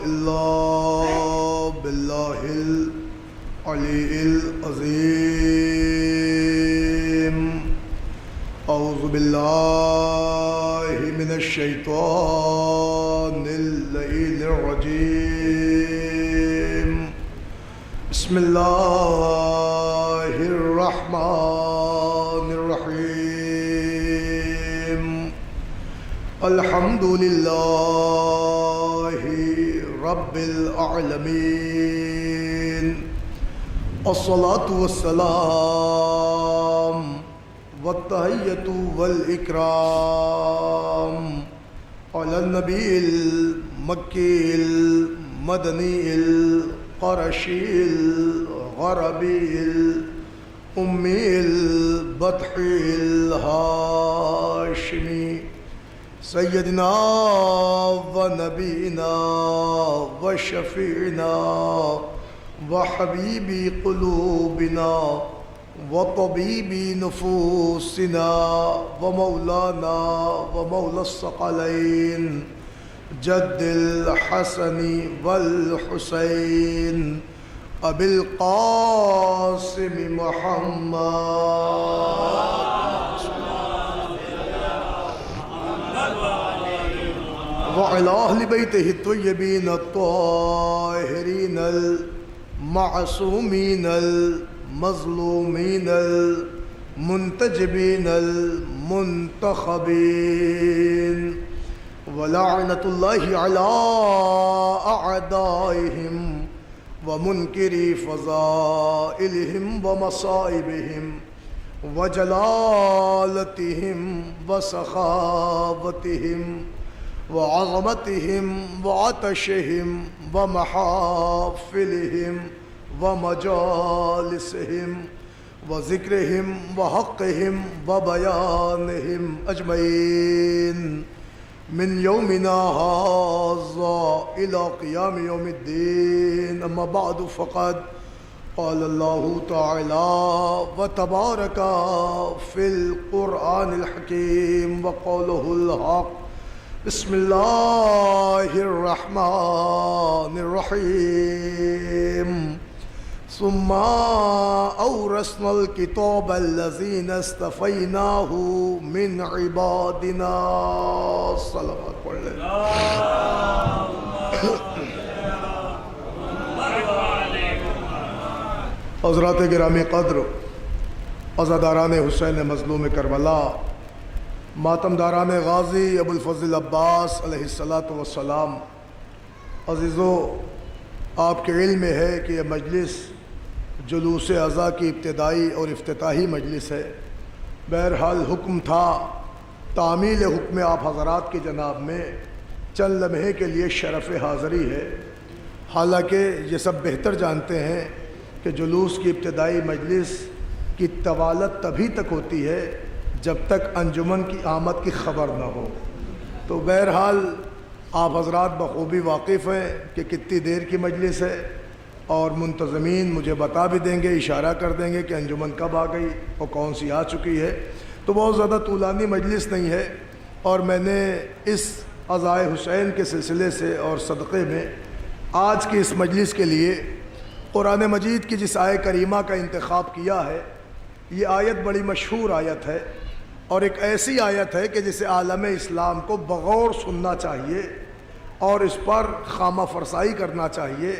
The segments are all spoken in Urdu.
إلا بالله العلي العظيم. أعوذ بالله من الشيطان اللعين الرجيم. بسم الله الرحمن الرحيم. الحمد لله رب العالمين. الصلاة والسلام والتحية والإكرام على النبي المكي المدني القرشي الغربي الأمي البطحي الهاشمي سيدنا ونبينا وشفيعنا وحبيب قلوبنا وطبيب نفوسنا ومولانا ومولى الثقلين جد الحسن والحسين أبي القاسم محمد وعلى أهل بيته الطيبين الطاهرين المعصومين المظلومين المنتجبين المنتخبين ولعنة الله على أعدائهم ومنكري فضائلهم ومصائبهم وجلالتهم وسخاوتهم وعظمتهم وعطشهم ومحافلهم ومجالسهم وذكرهم وحقهم وبيانهم أجمعين من يومنا هذا إلى قيام يوم الدين. أما بعد فقد قال الله تعالى وتبارك في القرآن الحكيم وقوله الحق. بسم الله الرحمن الرحيم. ثم أورثنا الكتاب الذين اصطفيناه من عبادنا. صلوات عليه. حضرات گرامی قدر، عزاداران حسین مظلوم کربلا، ماتمداران غازی ابو الفضل عباس علیہ السلام، عزیزو، آپ کے علم میں ہے کہ یہ مجلس جلوس عزا کی ابتدائی اور افتتاحی مجلس ہے. بہرحال حکم تھا، تعمیل حکم آپ حضرات کی جناب میں چند لمحے کے لیے شرف حاضری ہے. حالانکہ یہ سب بہتر جانتے ہیں کہ جلوس کی ابتدائی مجلس کی طوالت تبھی تک ہوتی ہے جب تک انجمن کی آمد کی خبر نہ ہو. تو بہرحال آپ حضرات بخوبی واقف ہیں کہ کتنی دیر کی مجلس ہے، اور منتظمین مجھے بتا بھی دیں گے، اشارہ کر دیں گے کہ انجمن کب آ گئی اور کون سی آ چکی ہے. تو بہت زیادہ طولانی مجلس نہیں ہے، اور میں نے اس عزائے حسین کے سلسلے سے اور صدقے میں آج کی اس مجلس کے لیے قرآن مجید کی جس آیت کریمہ کا انتخاب کیا ہے، یہ آیت بڑی مشہور آیت ہے، اور ایک ایسی آیت ہے کہ جسے عالم اسلام کو بغور سننا چاہیے اور اس پر خامہ فرسائی کرنا چاہیے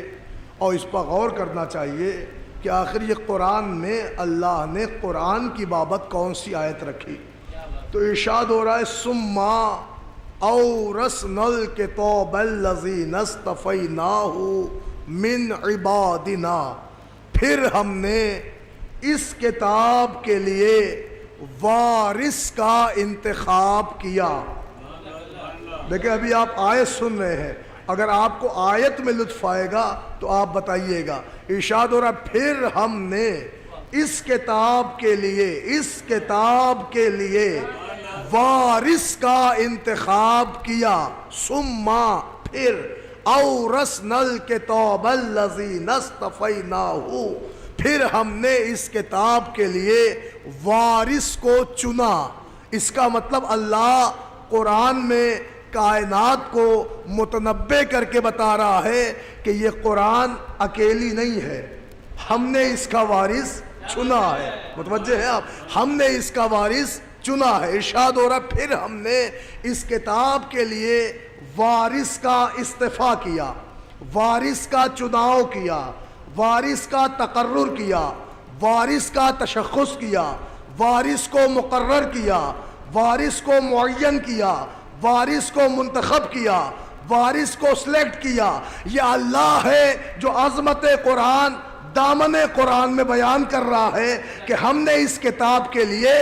اور اس پر غور کرنا چاہیے کہ آخر یہ قرآن میں اللہ نے قرآن کی بابت کون سی آیت رکھی. تو ارشاد ہو رہا ہے ثم اورثنا الکتاب الذین اصطفیناہ من عبادنا، پھر ہم نے اس کتاب کے لیے وارث کا انتخاب کیا. دیکھیں ابھی آپ آیت سن رہے ہیں، اگر آپ کو آیت میں لطف آئے گا تو آپ بتائیے گا. ارشاد ہو رہا پھر ہم نے اس کتاب کے لیے وارث کا انتخاب کیا. ثم پھر اورثنا الکتاب الذین اصطفیناہ، پھر ہم نے اس کتاب کے لیے وارث کو چنا. اس کا مطلب اللہ قرآن میں کائنات کو متنبع کر کے بتا رہا ہے کہ یہ قرآن اکیلی نہیں ہے، ہم نے اس کا وارث چنا ہے۔ متوجہ ہیں آپ؟ ہم نے اس کا وارث چنا ہے۔ ارشاد ہو رہا پھر ہم نے اس کتاب کے لیے وارث کا استفاء کیا، وارث کا چناؤ کیا، وارث کا تقرر کیا، وارث کا تشخص کیا، وارث کو مقرر کیا، وارث کو معین کیا، وارث کو منتخب کیا، وارث کو سلیکٹ کیا۔ یہ اللہ ہے جو عظمت قرآن دامن قرآن میں بیان کر رہا ہے کہ ہم نے اس کتاب کے لیے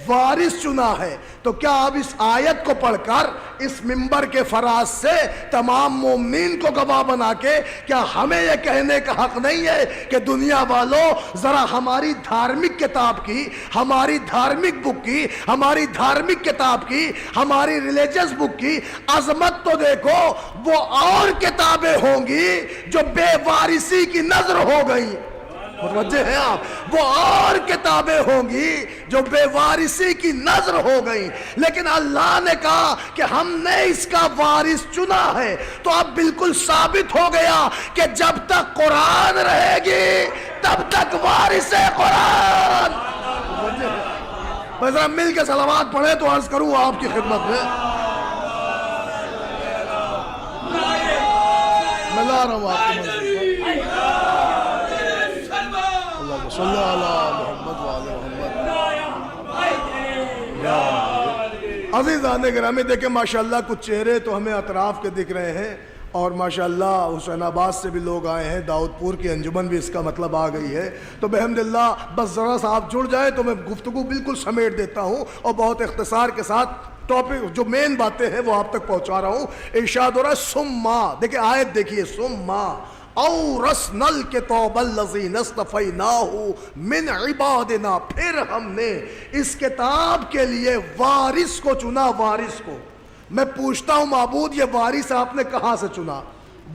وارث چنا ہے۔ تو کیا اب اس آیت کو پڑھ کر اس منبر کے فراز سے تمام مومنین کو گواہ بنا کے کیا ہمیں یہ کہنے کا حق نہیں ہے کہ دنیا والوں ذرا ہماری دھارمک کتاب کی، ہماری دھارمک بک کی، ہماری دھارمک کتاب کی، ہماری ریلیجس بک کی عظمت تو دیکھو؟ وہ اور کتابیں ہوں گی جو بے وارثی کی نظر ہو گئی۔ متوجہ ہیں آپ؟ وہ اور کتابیں ہوں گی جو بے وارثی کی نظر ہو گئی، لیکن اللہ نے کہا کہ ہم نے اس کا وارث چنا ہے۔ تو اب بالکل ثابت ہو گیا کہ جب تک قرآن رہے گی تب تک وارث قرآن۔ ذرا مل کے صلوات پڑھیں تو عرض کروں آپ کی خدمت میں، میں لا رہا ہوں آپ کی مدد۔ صلی اللہ علیہ محمد وعلی محمد۔ عزیزان گرامی دیکھیں ماشاءاللہ کچھ چہرے تو ہمیں اطراف کے دکھ رہے ہیں، اور ماشاءاللہ حسین آباد سے بھی لوگ آئے ہیں، داؤد پور کی انجمن بھی اس کا مطلب آ گئی ہے۔ تو بحمداللہ بس ذرا سا آپ جڑ جائیں تو میں گفتگو بالکل سمیٹ دیتا ہوں اور بہت اختصار کے ساتھ ٹاپک جو مین باتیں ہیں وہ آپ تک پہنچا رہا ہوں۔ ارشاد ہو رہا ہے سما، دیکھیں آیت دیکھیے، سما اورثنا الکتاب الذین اصطفیناہ من عبادنا، پھر ہم نے اس کتاب کے لیے وارث کو چنا۔ وارث کو میں پوچھتا ہوں معبود یہ وارث آپ نے کہاں سے چنا؟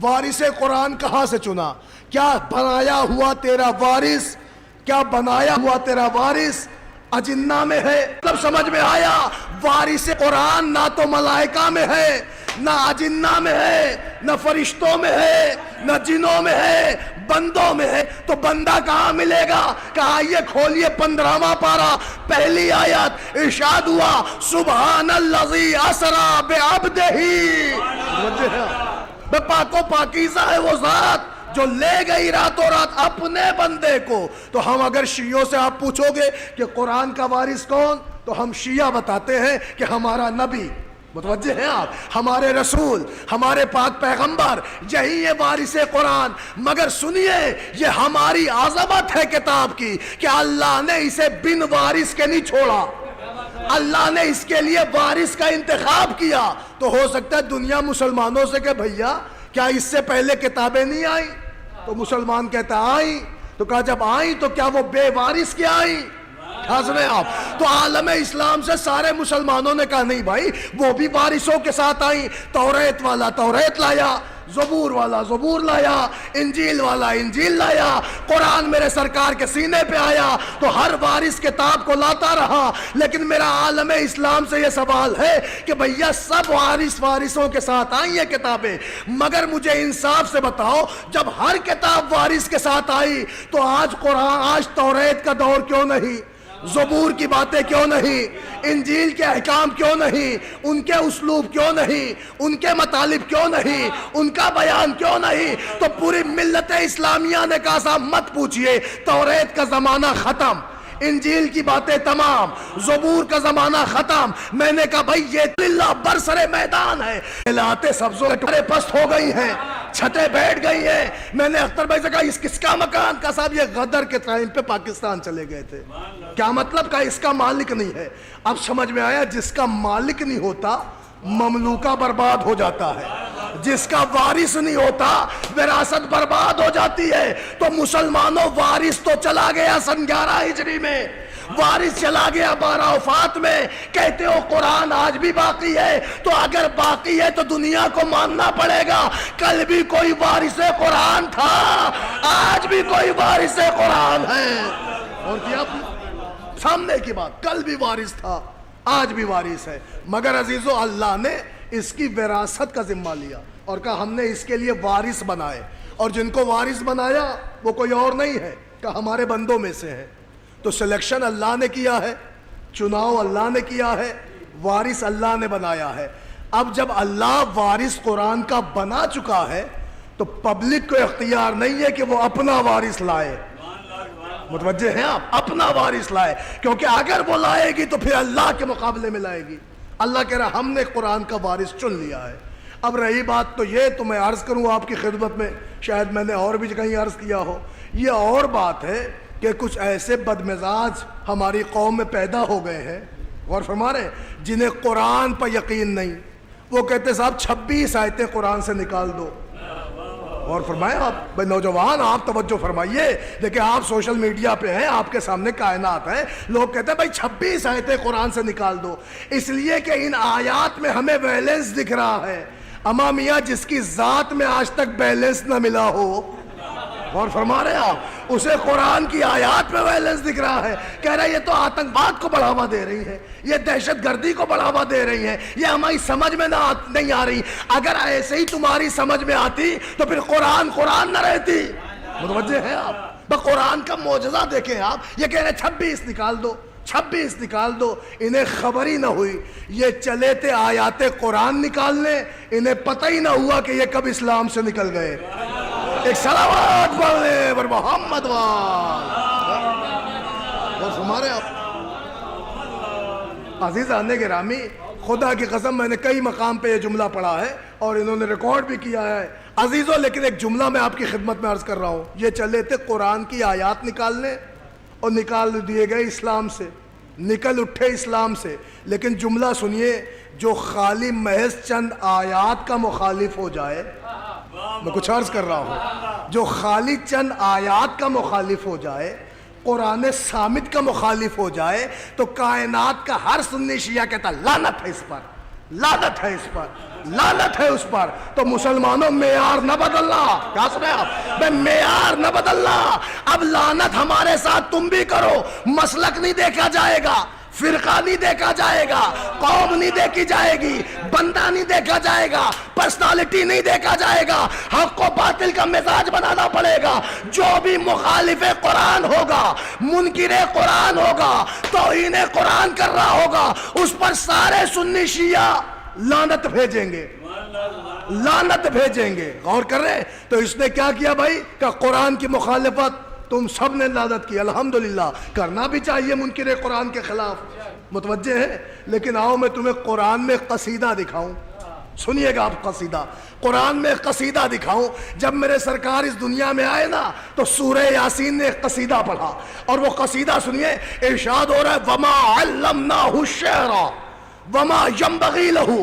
وارث قرآن کہاں سے چنا؟ کیا بنایا ہوا تیرا وارث؟ کیا بنایا ہوا تیرا وارث اجنہ میں ہے؟ مطلب سمجھ میں آیا؟ وارث قرآن نہ تو ملائکہ میں ہے، نہ اجنہ میں ہے، نہ فرشتوں میں ہے، نہ جنوں میں ہے، بندوں میں ہے۔ تو بندہ کہاں ملے گا؟ کہا یہ کھولیے 15واں پارہ پہلی آیت، ارشاد ہوا سبحان الذی اسری بعبدہ، بے پاک و پاکیزہ ہے وہ ذات جو لے گئی راتوں رات اپنے بندے کو۔ تو ہم اگر شیعوں سے آپ پوچھو گے کہ قرآن کا وارث کون، تو ہم شیعہ بتاتے ہیں کہ ہمارا نبی، متوجہ ہیں آپ، ہمارے رسول، ہمارے پاک پیغمبر، یہی یہ وارث قرآن۔ مگر سنیے یہ ہماری عظمت ہے کتاب کی کہ اللہ نے اسے بن وارث کے نہیں چھوڑا، اللہ نے اس کے لیے وارث کا انتخاب کیا۔ تو ہو سکتا ہے دنیا مسلمانوں سے کہ بھیا کیا اس سے پہلے کتابیں نہیں آئیں؟ تو مسلمان کہتا آئیں۔ تو کہا جب آئیں تو کیا وہ بے وارث کیا آئیں؟ سنیں آپ، تو عالم اسلام سے سارے مسلمانوں نے کہا نہیں بھائی وہ بھی وارثوں کے ساتھ آئیں۔ توریت والا توریت لایا، زبور والا زبور لایا، انجیل والا انجیل لایا، قرآن میرے سرکار کے سینے پہ آیا، تو ہر وارث کتاب کو لاتا رہا۔ لیکن میرا عالم اسلام سے یہ سوال ہے کہ بھیا سب وارثوں کے ساتھ آئی ہیں کتابیں، مگر مجھے انصاف سے بتاؤ جب ہر کتاب وارث کے ساتھ آئی تو آج قرآن، آج توریت کا دور کیوں نہیں؟ زبور کی باتیں کیوں نہیں؟ انجیل کے احکام کیوں نہیں؟ ان کے اسلوب کیوں نہیں؟ ان کے مطالب کیوں نہیں؟ ان کا بیان کیوں نہیں؟ تو پوری ملت اسلامیہ نے کہا صاحب مت پوچھئے، توریت کا زمانہ ختم، انجیل کی باتیں تمام، زبور کا زمانہ ختم۔ میں نے کہا بھائی یہ اللہ برسر میدان ہے، لاتے سبزوں کے ٹکڑے پست ہو گئی ہیں، چھتیں بیٹھ گئی ہیں۔ میں نے اختر بھائی سے کہا اس کس کا مکان؟ کا صاحب یہ غدر کے ٹائم پہ پاکستان چلے گئے تھے۔ کیا مطلب؟ کا اس کا مالک نہیں ہے۔ اب سمجھ میں آیا جس کا مالک نہیں ہوتا مملوکہ برباد ہو جاتا ہے، جس کا وارث نہیں ہوتا وراثت برباد ہو جاتی ہے۔ تو مسلمانوں وارث تو چلا گیا سن 11 ہجری میں، وارث چلا گیا 12 وفات میں، کہتے ہو قرآن آج بھی باقی ہے، تو اگر باقی ہے تو دنیا کو ماننا پڑے گا کل بھی کوئی وارث قرآن تھا، آج بھی کوئی وارث قرآن ہے۔ اور کیا سامنے کی بات، کل بھی وارث تھا آج بھی وارث ہے۔ مگر عزیزو اللہ نے اس کی وراثت کا ذمہ لیا اور کہا ہم نے اس کے لیے وارث بنائے، اور جن کو وارث بنایا وہ کوئی اور نہیں ہے کہ ہمارے بندوں میں سے ہے۔ تو سلیکشن اللہ نے کیا ہے، چناؤ اللہ نے کیا ہے، وارث اللہ نے بنایا ہے۔ اب جب اللہ وارث قرآن کا بنا چکا ہے تو پبلک کو اختیار نہیں ہے کہ وہ اپنا وارث لائے۔ متوجہ ہیں آپ؟ اپنا وارث لائے، کیونکہ اگر وہ لائے گی تو پھر اللہ کے مقابلے میں لائے گی۔ اللہ کہہ رہا ہم نے قرآن کا وارث چن لیا ہے۔ اب رہی بات تو یہ تو میں عرض کروں آپ کی خدمت میں، شاید میں نے اور بھی کہیں عرض کیا ہو، یہ اور بات ہے کہ کچھ ایسے بدمزاج ہماری قوم میں پیدا ہو گئے ہیں، غور فرما رہے ہیں، جنہیں قرآن پر یقین نہیں۔ وہ کہتے صاحب 26 آیتیں قرآن سے نکال دو۔ اور فرمائے آپ بھائی نوجوان آپ توجہ فرمائیے، دیکھیں آپ سوشل میڈیا پہ ہیں، آپ کے سامنے کائنات ہے، لوگ کہتے ہیں بھائی 26 آیتیں قرآن سے نکال دو، اس لیے کہ ان آیات میں ہمیں بیلنس دکھ رہا ہے۔ اما میاں جس کی ذات میں آج تک بیلنس نہ ملا ہو، اور فرما رہے ہیں آپ، اسے قرآن کی آیات میں بیلنس دکھ رہا ہے، کہہ رہا ہے یہ تو آتنکواد کو بڑھاوا دے رہی ہے، یہ دہشت گردی کو بڑھاوا دے رہی ہے، یہ ہماری سمجھ میں نہیں آ رہی۔ اگر ایسے ہی تمہاری سمجھ میں آتی تو پھر قرآن نہ رہتی۔ متوجہ ہیں آپ؟ بس قرآن کا معجزہ دیکھیں آپ، یہ کہہ رہے 26 نکال دو، 26 نکال دو، انہیں خبر ہی نہ ہوئی، یہ چلے تھے آیات قرآن نکالنے، انہیں پتہ ہی نہ ہوا کہ یہ کب اسلام سے نکل گئے۔ ایک صلوات پڑھ لیں پر محمد وال۔ اور ہمارے عزیزان گرامی، خدا کی قسم میں نے کئی مقام پہ یہ جملہ پڑھا ہے اور انہوں نے ریکارڈ بھی کیا ہے عزیزوں، لیکن ایک جملہ میں آپ کی خدمت میں عرض کر رہا ہوں، یہ چلے تھے قرآن کی آیات نکالنے اور نکال دیے گئے اسلام سے، نکل اٹھے اسلام سے۔ لیکن جملہ سنیے، جو خالی محض چند آیات کا مخالف ہو جائے، میں کچھ عرض کر رہا ہوں، جو خالی چند آیات کا مخالف ہو جائے، قرآن صامت کا مخالف ہو جائے، تو کائنات کا ہر سنی شیعہ کہتا لعنت ہے اس پر، لعنت ہے اس پر، لعنت ہے اس پر۔ تو مسلمانوں معیار نہ بدلنا، کیا سنیں آپ؟ میں معیار نہ بدلنا، اب لعنت ہمارے ساتھ تم بھی کرو، مسلک نہیں دیکھا جائے گا، فرقہ نہیں دیکھا جائے گا، قوم نہیں دیکھی جائے گی، بندہ نہیں دیکھا جائے گا، پرسنالٹی نہیں دیکھا جائے گا، حق و باطل کا مزاج بنانا پڑے گا۔ جو بھی مخالف قرآن ہوگا، منکر قرآن ہوگا، توہین قرآن کر رہا ہوگا، اس پر سارے سنی شیعہ لعنت بھیجیں گے، لعنت بھیجیں گے۔ غور کر رہے ہیں؟ تو اس نے کیا کیا بھائی کہ قرآن کی مخالفت تم سب نے لعنت کی، الحمدللہ کرنا بھی چاہیے منکر قرآن کے خلاف، متوجہ ہے۔ لیکن آؤ میں تمہیں قرآن میں قصیدہ دکھاؤں، سنیے گا آپ قصیدہ، قرآن میں قصیدہ دکھاؤں۔ جب میرے سرکار اس دنیا میں آئے نا تو سورہ یاسین نے ایک قصیدہ پڑھا، اور وہ قصیدہ سنیے، ارشاد ہو رہا ہے وما علمناہ الشعر وما ينبغي له،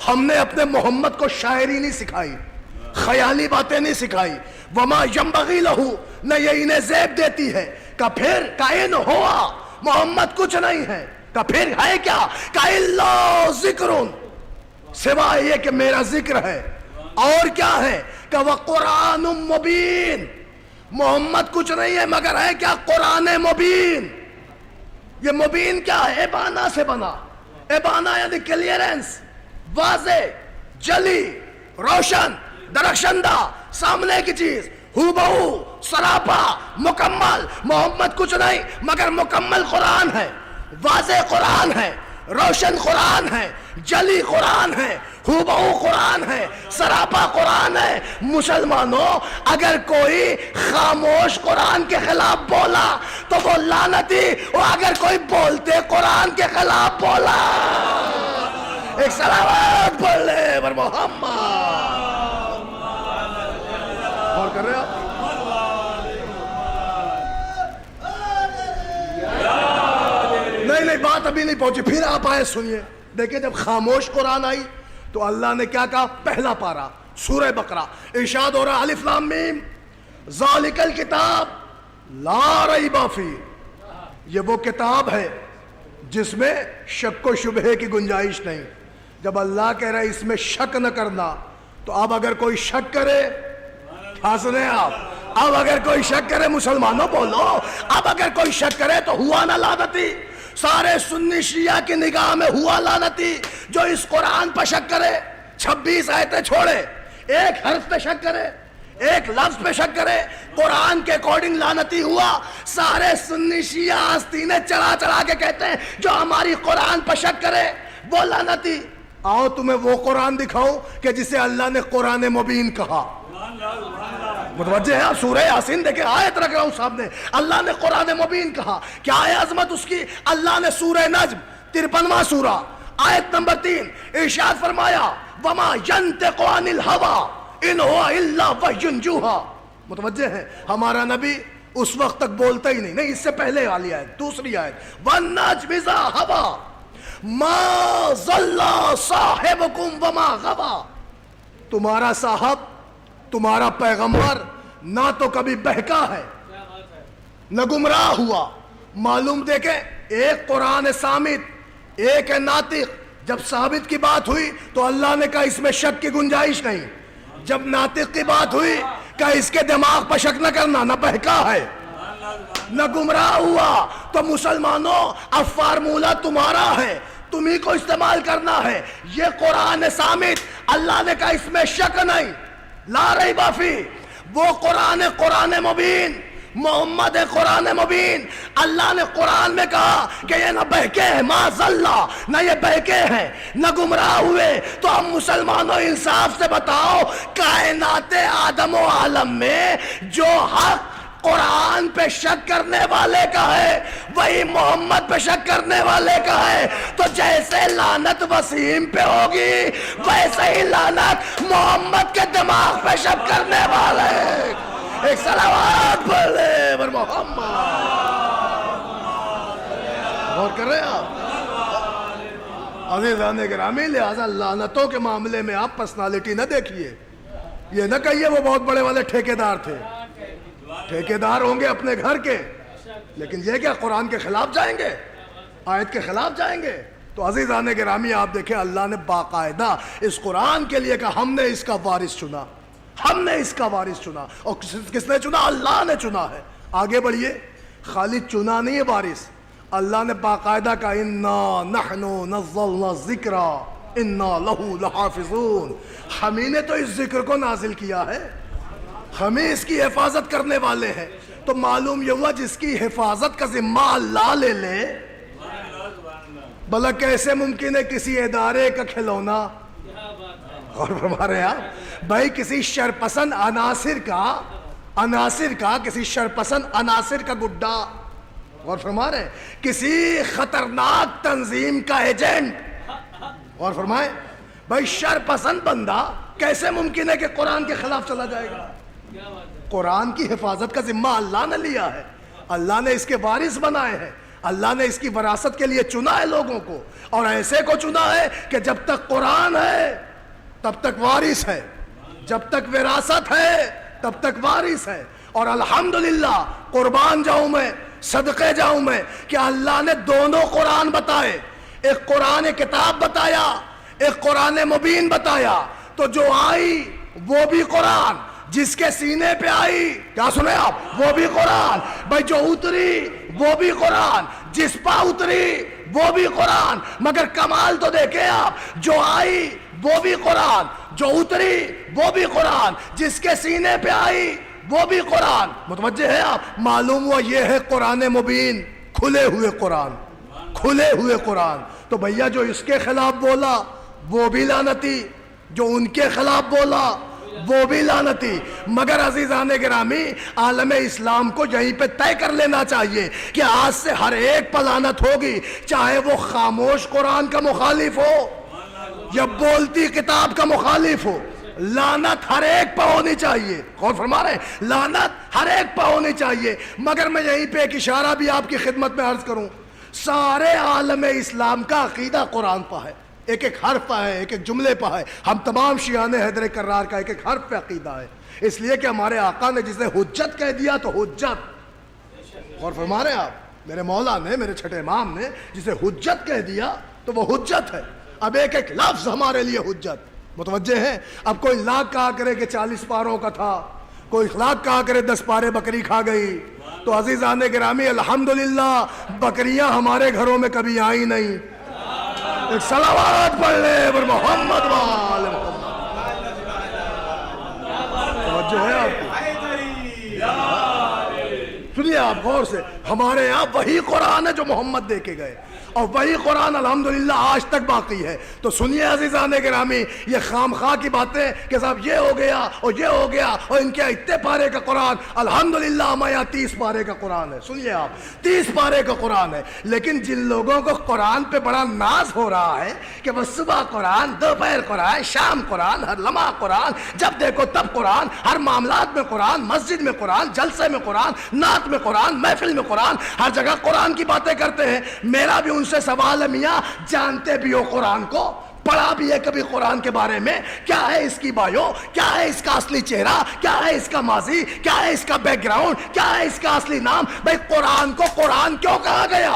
ہم نے اپنے محمد کو شاعری نہیں سکھائی، خیالی باتیں نہیں سکھائی، وما ينبغي له، نہ یہ انہیں زیب دیتی ہے، کہ پھر کائن ہوا محمد کچھ نہیں ہے، کہ پھر ہے کیا، کہ الا ذکر، سوائے یہ کہ میرا ذکر ہے، اور کیا ہے کہ وہ قرآن مبین، محمد کچھ نہیں ہے مگر ہے کیا، قرآن مبین۔ یہ مبین کیا ہے؟ ابانا سے بنا، ابانا یعنی کلیئرنس، واضح، جلی، روشن، درخشندہ، سامنے کی چیز، ہو بہو، سراپا، مکمل۔ محمد کچھ نہیں مگر مکمل قرآن ہے، واضح قرآن ہے، روشن قرآن ہے، جلی قرآن ہے، ہو بہو قرآن ہے، سراپا قرآن ہے۔ مسلمانوں، اگر کوئی خاموش قرآن کے خلاف بولا تو وہ لعنتی، اور اگر کوئی بولتے قرآن کے خلاف بولا، ایک صلوات پڑھ لے بر محمد۔ اور کر رہے آپ؟ نہیں بات ابھی نہیں پہنچی، پھر آپ آئے سنیے۔ دیکھیں جب خاموش قرآن آئی تو اللہ نے کیا کہا؟ پہلا پارہ سورہ بقرہ، ارشاد ہو رہا الف لام میم ذالک الکتاب لا ریب فیہ، یہ وہ کتاب ہے جس میں شک و شبہے کی گنجائش نہیں۔ جب اللہ کہہ رہا ہے اس میں شک نہ کرنا، تو اب اگر کوئی شک کرے، سنیں آپ، اب اگر کوئی شک کرے، مسلمانوں بولو، اب اگر کوئی شک کرے تو ہوا نہ لعنتی۔ سارے سنی شیعہ کی نگاہ میں ہوا لعنتی جو اس قرآن پر شک کرے۔ 26 آیتیں چھوڑے, ایک حرف پہ شک کرے, ایک لفظ پہ شک کرے, قرآن کے اکارڈنگ لعنتی ہوا. سارے سنی شیعہ آستینے چڑھا چڑھا کے کہتے ہیں جو ہماری قرآن پہ شک کرے وہ لعنتی. آؤ تمہیں وہ قرآن دکھاؤں کہ جسے اللہ نے قرآن مبین کہا. متوجہ ہے آپ؟ سورہ یاسین دیکھیں, آیت رکھ رہا ہوں سامنے, اللہ نے قرآن مبین کہا. کیا ہے عظمت اس کی؟ اللہ نے سورہ نجم 53واں سورہ آیت نمبر 3 ارشاد فرمایا وما ينطق عن الهوى ان هو الا وحی یوحی. متوجہ ہے؟ ہمارا نبی اس وقت تک بولتا ہی نہیں, اس سے پہلے والی آیت, دوسری آیت والنجم اذا هوى ما ضل صاحبكم وما غوى. تمہارا صاحب, تمہارا پیغمبر نہ تو کبھی بہکا ہے نہ گمراہ ہوا. معلوم دیکھیں, ایک قرآن صامت, ایک ہے ناطق. جب ثابت کی بات ہوئی تو اللہ نے کہا اس میں شک کی گنجائش نہیں. جب ناطق کی بات ہوئی کہا اس کے دماغ پر شک نہ کرنا, نہ بہکا ہے نہ گمراہ ہوا. تو مسلمانوں اب فارمولہ تمہارا ہے, تمہیں کو استعمال کرنا ہے. یہ قرآن صامت, اللہ نے کہا اس میں شک نہیں, لا ریب فیہ. وہ قرآن مبین, محمد قرآن مبین. اللہ نے قرآن میں کہا کہ یہ نہ بہکے ہیں, ما ضلع, نہ یہ بہکے ہیں نہ گمراہ ہوئے. تو ہم مسلمانوں انصاف سے بتاؤ, کائنات آدم و عالم میں جو حق قرآن پہ شک کرنے والے کا ہے وہی محمد پہ شک کرنے والے کا ہے. تو جیسے لعنت وسیم پہ ہوگی ویسے ہی لعنت محمد کے دماغ پہ شک کرنے والے. ایک صلوات پڑھ لے بر محمد. غور کر رہے ہیں آپ عزیزان گرامی؟ لہذا لعنتوں کے معاملے میں آپ پرسنالٹی نہ دیکھیے. یہ نہ کہیے وہ بہت بڑے والے ٹھیکیدار تھے. ٹھیکیدار ہوں گے اپنے گھر کے, لیکن یہ کیا قرآن کے خلاف جائیں گے, آیت کے خلاف جائیں گے؟ تو عزیزان گرامی آپ دیکھیں, اللہ نے باقاعدہ اس قرآن کے لیے کہا ہم نے اس کا وارث چنا, ہم نے اس کا وارث چنا. اور کس نے چنا؟ اللہ نے چنا ہے. آگے بڑھیے, خالی چنا نہیں ہے وارث, اللہ نے باقاعدہ کہا انا نحن نزلنا الذکر انا لہ لحافظون. ہمیں نے تو اس ذکر کو نازل کیا ہے, ہمیں اس کی حفاظت کرنے والے ہیں. تو معلوم یہ ہوا جس کی حفاظت کا ذمہ اللہ لے لے, بھلا کیسے ممکن ہے کسی ادارے کا کھلونا؟ اور فرما رہے ہیں آپ بھائی, کسی شرپسند عناصر کا کسی شرپسند عناصر کا گڈا, اور فرما رہے ہیں کسی خطرناک تنظیم کا ایجنٹ. اور فرمائے بھائی شرپسند بندہ کیسے ممکن ہے کہ قرآن کے خلاف چلا جائے گا؟ قرآن کی حفاظت کا ذمہ اللہ نے لیا ہے, اللہ نے اس کے وارث بنائے ہیں, اللہ نے اس کی وراثت کے لیے چنا ہے لوگوں کو. اور ایسے کو چنا ہے کہ جب تک قرآن ہے تب تک وارث ہے, جب تک وراثت ہے تب تک وارث ہے. اور الحمدللہ قربان جاؤں میں, صدقے جاؤں میں کہ اللہ نے دونوں قرآن بتائے. ایک قرآن کتاب بتایا, ایک قرآن مبین بتایا. تو جو آئی وہ بھی قرآن, جس کے سینے پہ آئی, کیا سنیں آپ, وہ بھی قرآن. بھائی جو اتری وہ بھی قرآن, جس پا اتری وہ بھی قرآن. مگر کمال تو دیکھیں آپ, جو آئی وہ بھی قرآن, جو اتری وہ بھی قرآن, جس کے سینے پہ آئی وہ بھی قرآن. متوجہ ہے آپ؟ معلوم ہوا یہ ہے قرآن مبین, کھلے ہوئے قرآن, کھلے ہوئے قرآن. تو بھیا جو اس کے خلاف بولا وہ بھی لعنتی, جو ان کے خلاف بولا وہ بھی لعنتی. مگر عزیزان گرامی عالم اسلام کو یہیں پہ طے کر لینا چاہیے کہ آج سے ہر ایک پر لعنت ہوگی, چاہے وہ خاموش قرآن کا مخالف ہو یا بولتی کتاب کا مخالف ہو. لعنت ہر ایک پہ ہونی چاہیے. غور فرما رہے ہیں, لعنت ہر ایک پہ ہونی چاہیے. مگر میں یہیں پہ ایک اشارہ بھی آپ کی خدمت میں عرض کروں, سارے عالم اسلام کا عقیدہ قرآن پہ ہے, ایک ایک حرف پہ ہے, ایک ایک جملے پہ ہے. ہم تمام شیعان حیدر کرار کا ایک ایک حرف پہ عقیدہ ہے, اس لیے کہ ہمارے آقا نے جسے حجت کہہ دیا تو حجت. غور فرما رہے ہیں آپ, میرے مولا نے, میرے چھٹے امام نے جسے حجت کہہ دیا تو وہ حجت ہے. اب ایک ایک لفظ ہمارے لیے حجت. متوجہ ہیں؟ اب کوئی لاکھ کہا کرے کہ 40 پاروں کا تھا, کوئی لاکھ کہا کرے 10 پارے بکری کھا گئی. تو عزیزان گرامی الحمدللہ بکریاں ہمارے گھروں میں کبھی آئی نہیں. ایک صلوات پڑھ لے بر محمد وآل محمد. آپ غور سے, ہمارے یہاں وہی قرآن ہے جو محمد دے کے گئے, اور وہی قرآن الحمدللہ آج تک باقی ہے. تو سنیے عزیزان گرامی, یہ خامخواہ کی باتیں کہ صاحب یہ ہو گیا اور یہ ہو گیا اور ان کے اتنے پارے کا قرآن, الحمدللہ ہمارے یہاں 30 پارے کا قرآن ہے. سنیے آپ, 30 پارے کا قرآن ہے. لیکن جن لوگوں کو قرآن پہ بڑا ناز ہو رہا ہے کہ وہ صبح قرآن, دوپہر قرآن, شام قرآن, ہر لمحہ قرآن, جب دیکھو تب قرآن, ہر معاملات میں قرآن, مسجد میں قرآن, جلسے میں قرآن, نعت میں قرآن, محفل میں قرآن, ہر جگہ قرآن کی باتیں کرتے ہیں. میرا بھی ان سے سوال ہے, میاں جانتے بھی ہو قرآن کو, پڑھا بھی ہے کبھی قرآن کے بارے میں؟ کیا ہے اس کی بایو, کیا ہے اس کا اصلی چہرہ, کیا ہے اس کا ماضی, کیا ہے اس کا بیک گراؤنڈ, کیا ہے اس کا اصلی نام؟ بھائی قرآن کو قرآن کیوں کہا گیا؟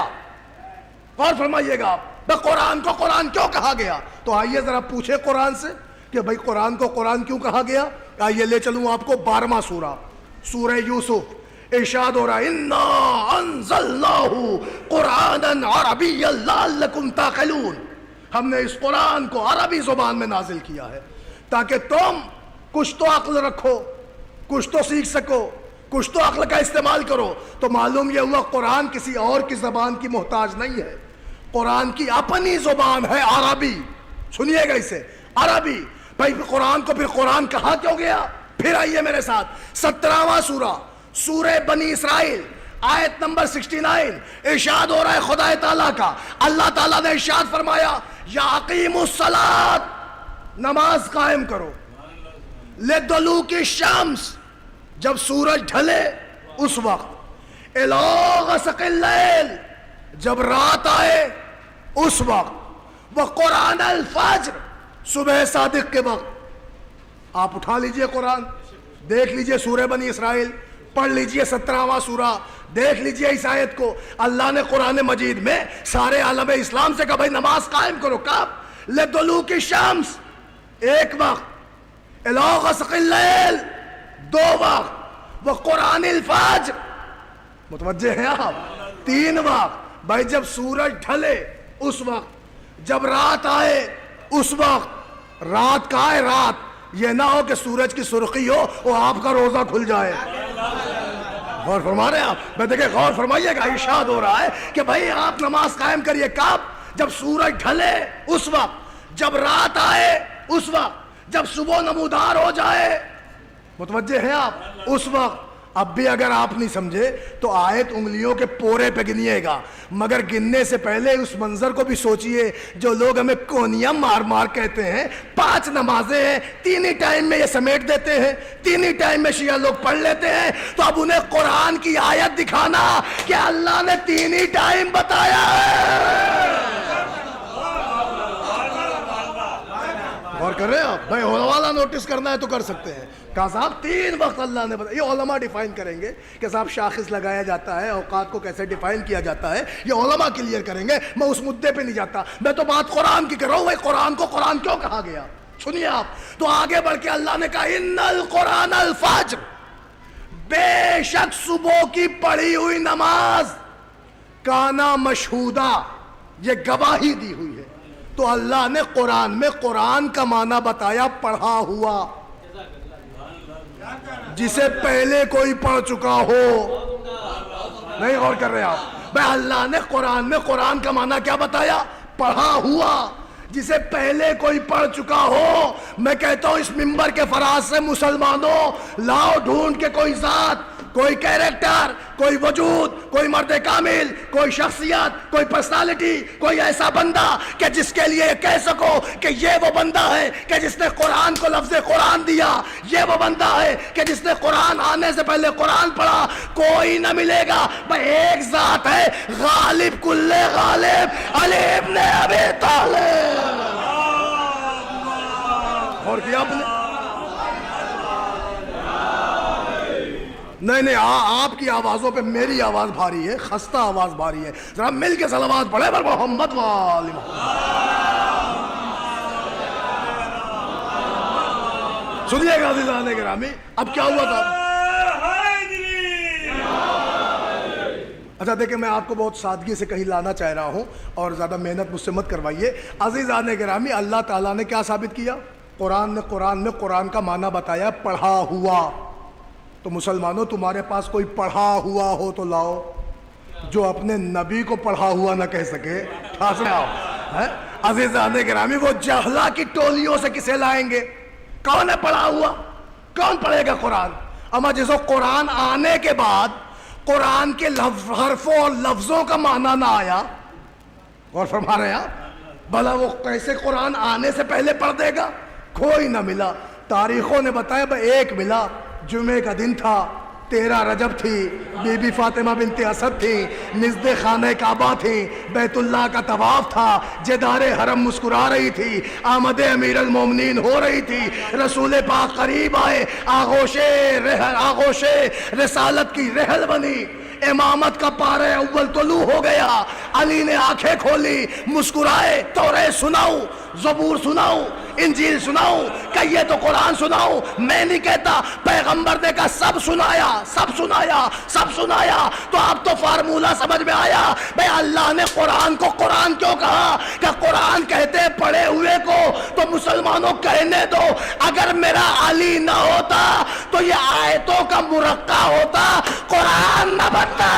غور فرمائیے گا آپ, بھائی قرآن کو قرآن کیوں کہا گیا؟ تو آئیے ذرا پوچھے قرآن سے کہ بھائی قرآن کو قرآن کیوں کہا گیا. آئیے لے چلوں آپ کو 12واں سورہ, سورہ یوسف. ارشاد ہو رہا ہے, اِنَّا أَنزَلْنَاهُ قُرْآنًا عَرَبِيًّا لَعَلَّكُمْ تَعْقِلُونَ, ہم نے اس قرآن کو عربی زبان میں نازل کیا ہے تاکہ تم کچھ تو عقل رکھو, کچھ تو سیکھ سکو, کچھ تو عقل کا استعمال کرو. تو معلوم یہ ہوا قرآن کسی اور کی زبان کی محتاج نہیں ہے, قرآن کی اپنی زبان ہے عربی. سنیے گا اسے, عربی. بھائی قرآن کو پھر قرآن کہا کیوں گیا؟ پھر آئیے میرے ساتھ, 17واں سورہ, سورہ بنی اسرائیل, آیت نمبر 69. ارشاد ہو رہا ہے خدا تعالیٰ کا, اللہ تعالیٰ نے ارشاد فرمایا, یا اقیموا الصلاۃ, نماز قائم کرو, لدلوک الشمس, جب سورج ڈھلے اس وقت, الی غسق اللیل, جب رات آئے اس وقت, وقرآن الفجر, صبح صادق کے وقت. آپ اٹھا لیجئے قرآن, دیکھ لیجئے سورہ بنی اسرائیل, پڑھ لیجئے 17واں سورہ, دیکھ لیجئے اس آیت کو. اللہ نے قرآن مجید میں سارے عالم اسلام سے کہا بھائی نماز قائم کرو. کب؟ لدلوک الشمس, ایک وقت, الی غسق اللیل, 2 وقت, وقرآن الفجر, متوجہ ہیں آپ, 3 وقت. بھائی جب سورج ڈھلے اس وقت, جب رات آئے اس وقت. رات کا ہے رات, یہ نہ ہو کہ سورج کی سرخی ہو اور آپ کا روزہ کھل جائے. غور فرما رہے ہیں آپ؟ میں دیکھیں غور فرمائیے گا, ارشاد ہو رہا ہے کہ بھائی آپ نماز قائم کریے. کب؟ جب سورج ڈھلے اس وقت, جب رات آئے اس وقت, جب صبح نمودار ہو جائے. متوجہ ہیں آپ؟ اس وقت. اب بھی اگر آپ نہیں سمجھے تو آیت انگلیوں کے پورے پہ گنیے گا, مگر گننے سے پہلے اس منظر کو بھی سوچئے. جو لوگ ہمیں کونیاں مار مار کہتے ہیں, 5 نمازیں ہیں, 3 ہی ٹائم میں یہ سمیٹ دیتے ہیں, 3 ہی ٹائم میں شیعہ لوگ پڑھ لیتے ہیں, تو اب انہیں قرآن کی آیت دکھانا کہ اللہ نے 3 ہی ٹائم بتایا ہے. غور کر رہے ہیں آپ؟ بھائی والا نوٹس کرنا ہے تو کر سکتے ہیں. کہا صاحب 3 وقت اللہ نے بتایا. یہ علماء ڈیفائن کریں گے کہ صاحب شاخص لگایا جاتا ہے, اوقات کو کیسے ڈیفائن کیا جاتا ہے, یہ علماء کلیئر کریں گے. میں اس مدے پہ نہیں جاتا, میں تو بات قرآن کی کر رہا ہوں. بھائی قرآن کو قرآن کیوں کہا گیا؟ سنیے آپ. تو آگے بڑھ کے اللہ نے کہا, ان القرآن الفجر, بے شک صبح کی پڑھی ہوئی نماز, کانا مشہودہ, یہ گواہی دی ہوئی ہے. تو اللہ نے قرآن میں قرآن کا معنی بتایا پڑھا ہوا, جسے پہلے کوئی پڑھ چکا ہو. نہیں غور کر رہے آپ؟ بھائی اللہ نے قرآن میں قرآن کا معنی کیا بتایا؟ پڑھا ہوا, جسے پہلے کوئی پڑھ چکا ہو. میں کہتا ہوں اس منبر کے فراز سے مسلمانوں, لاؤ ڈھونڈ کے کوئی ذات, کوئی کیریکٹر, کوئی وجود, کوئی مرد کامل, کوئی شخصیت, کوئی پرسنالٹی, کوئی ایسا بندہ کہ جس کے لیے کہہ سکو کہ یہ وہ بندہ ہے کہ جس نے قرآن کو لفظ قرآن دیا, یہ وہ بندہ ہے کہ جس نے قرآن آنے سے پہلے قرآن پڑھا. کوئی نہ ملے گا. بھائی ایک ذات ہے, غالب کل غالب, علی ابن ابی طالب. اور کیا آپ نے؟ نہیں آپ کی آوازوں پہ میری آواز بھاری ہے, خستہ آواز بھاری ہے. ذرا مل کے صلوات پڑھے بر محمد وآل محمد. سنیے گا عزیزان گرامی, اب کیا ہوا تھا؟ اچھا دیکھیں, میں آپ کو بہت سادگی سے کہیں لانا چاہ رہا ہوں اور زیادہ محنت مجھ سے مت کروائیے. عزیزان گرامی, اللہ تعالیٰ نے کیا ثابت کیا؟ قرآن میں قرآن کا معنی بتایا پڑھا ہوا. تو تو مسلمانوں تمہارے پاس کوئی پڑھا ہوا ہو تو لاؤ، جو اپنے نبی کو پڑھا ہوا نہ کہہ سکے۔ عزیزان گرامی، وہ جہلا کی ٹولیوں سے کسے لائیں گے؟ کون ہے پڑھا ہوا؟ کون پڑھے گا قرآن؟ اما جسو قرآن آنے کے بعد قرآن کے حرفوں اور لفظوں کا معنی نہ آیا، اور فرما رہے ہیں آپ، بھلا وہ کیسے قرآن آنے سے پہلے پڑھ دے گا؟ کوئی نہ ملا۔ تاریخوں نے بتایا بھائی ایک ملا، جمعے کا دن تھا، 13 رجب تھی، بی بی فاطمہ بنت اسد تھی، نزد خانہ کعبہ تھی، بیت اللہ کا طواف تھا، جدار حرم مسکرا رہی تھی، آمد امیر المومنین ہو رہی تھی، رسول پاک قریب آئے، آغوش رسالت کی رحل بنی، امامت کا پارہ اول طلوع ہو گیا، علی نے آنکھیں کھولی، مسکرائے، تورات سناؤ، زبور سناؤ، انجیل سناؤ، کہ یہ تو قرآن سناؤ؟ میں نہیں کہتا، پیغمبر نے کہا سب سنایا، سب سنایا، سب سنایا۔ تو اب تو فارمولہ سمجھ میں آیا، بھئی اللہ نے قرآن کو قرآن کیوں کہا؟ کہ قرآن کہتے پڑھے ہوئے کو تو مسلمانوں کہنے دو، اگر میرا علی نہ ہوتا تو یہ آیتوں کا مرقع ہوتا، قرآن نہ بنتا۔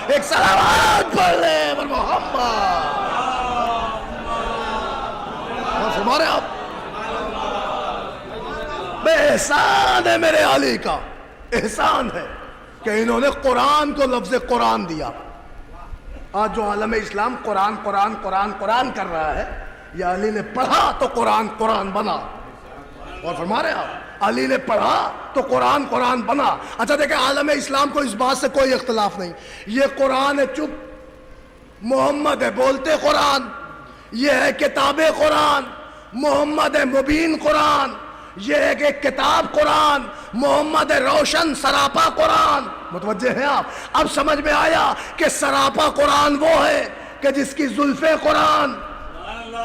ایک صلوات پڑھ لے بر محمد۔ ہمارے آپ بے احسان ہے میرے علی کا، احسان ہے کہ انہوں نے قرآن کو لفظ قرآن دیا۔ آج جو عالم اسلام قرآن قرآن قرآن قرآن کر رہا ہے، یہ علی نے پڑھا تو قرآن قرآن بنا۔ اور فرما رہے ہیں آپ، علی نے پڑھا تو قرآن قرآن بنا۔ اچھا دیکھیں، عالم اسلام کو اس بات سے کوئی اختلاف نہیں، یہ قرآن ہے چپ، محمد ہے بولتے قرآن، یہ ہے کتاب قرآن، محمد ہے مبین قرآن، یہ ہے کہ کتاب قرآن، محمد ہے روشن سراپا قرآن۔ متوجہ ہیں آپ؟ اب سمجھ میں آیا کہ سراپا قرآن وہ ہے کہ جس کی زلفیں قرآن،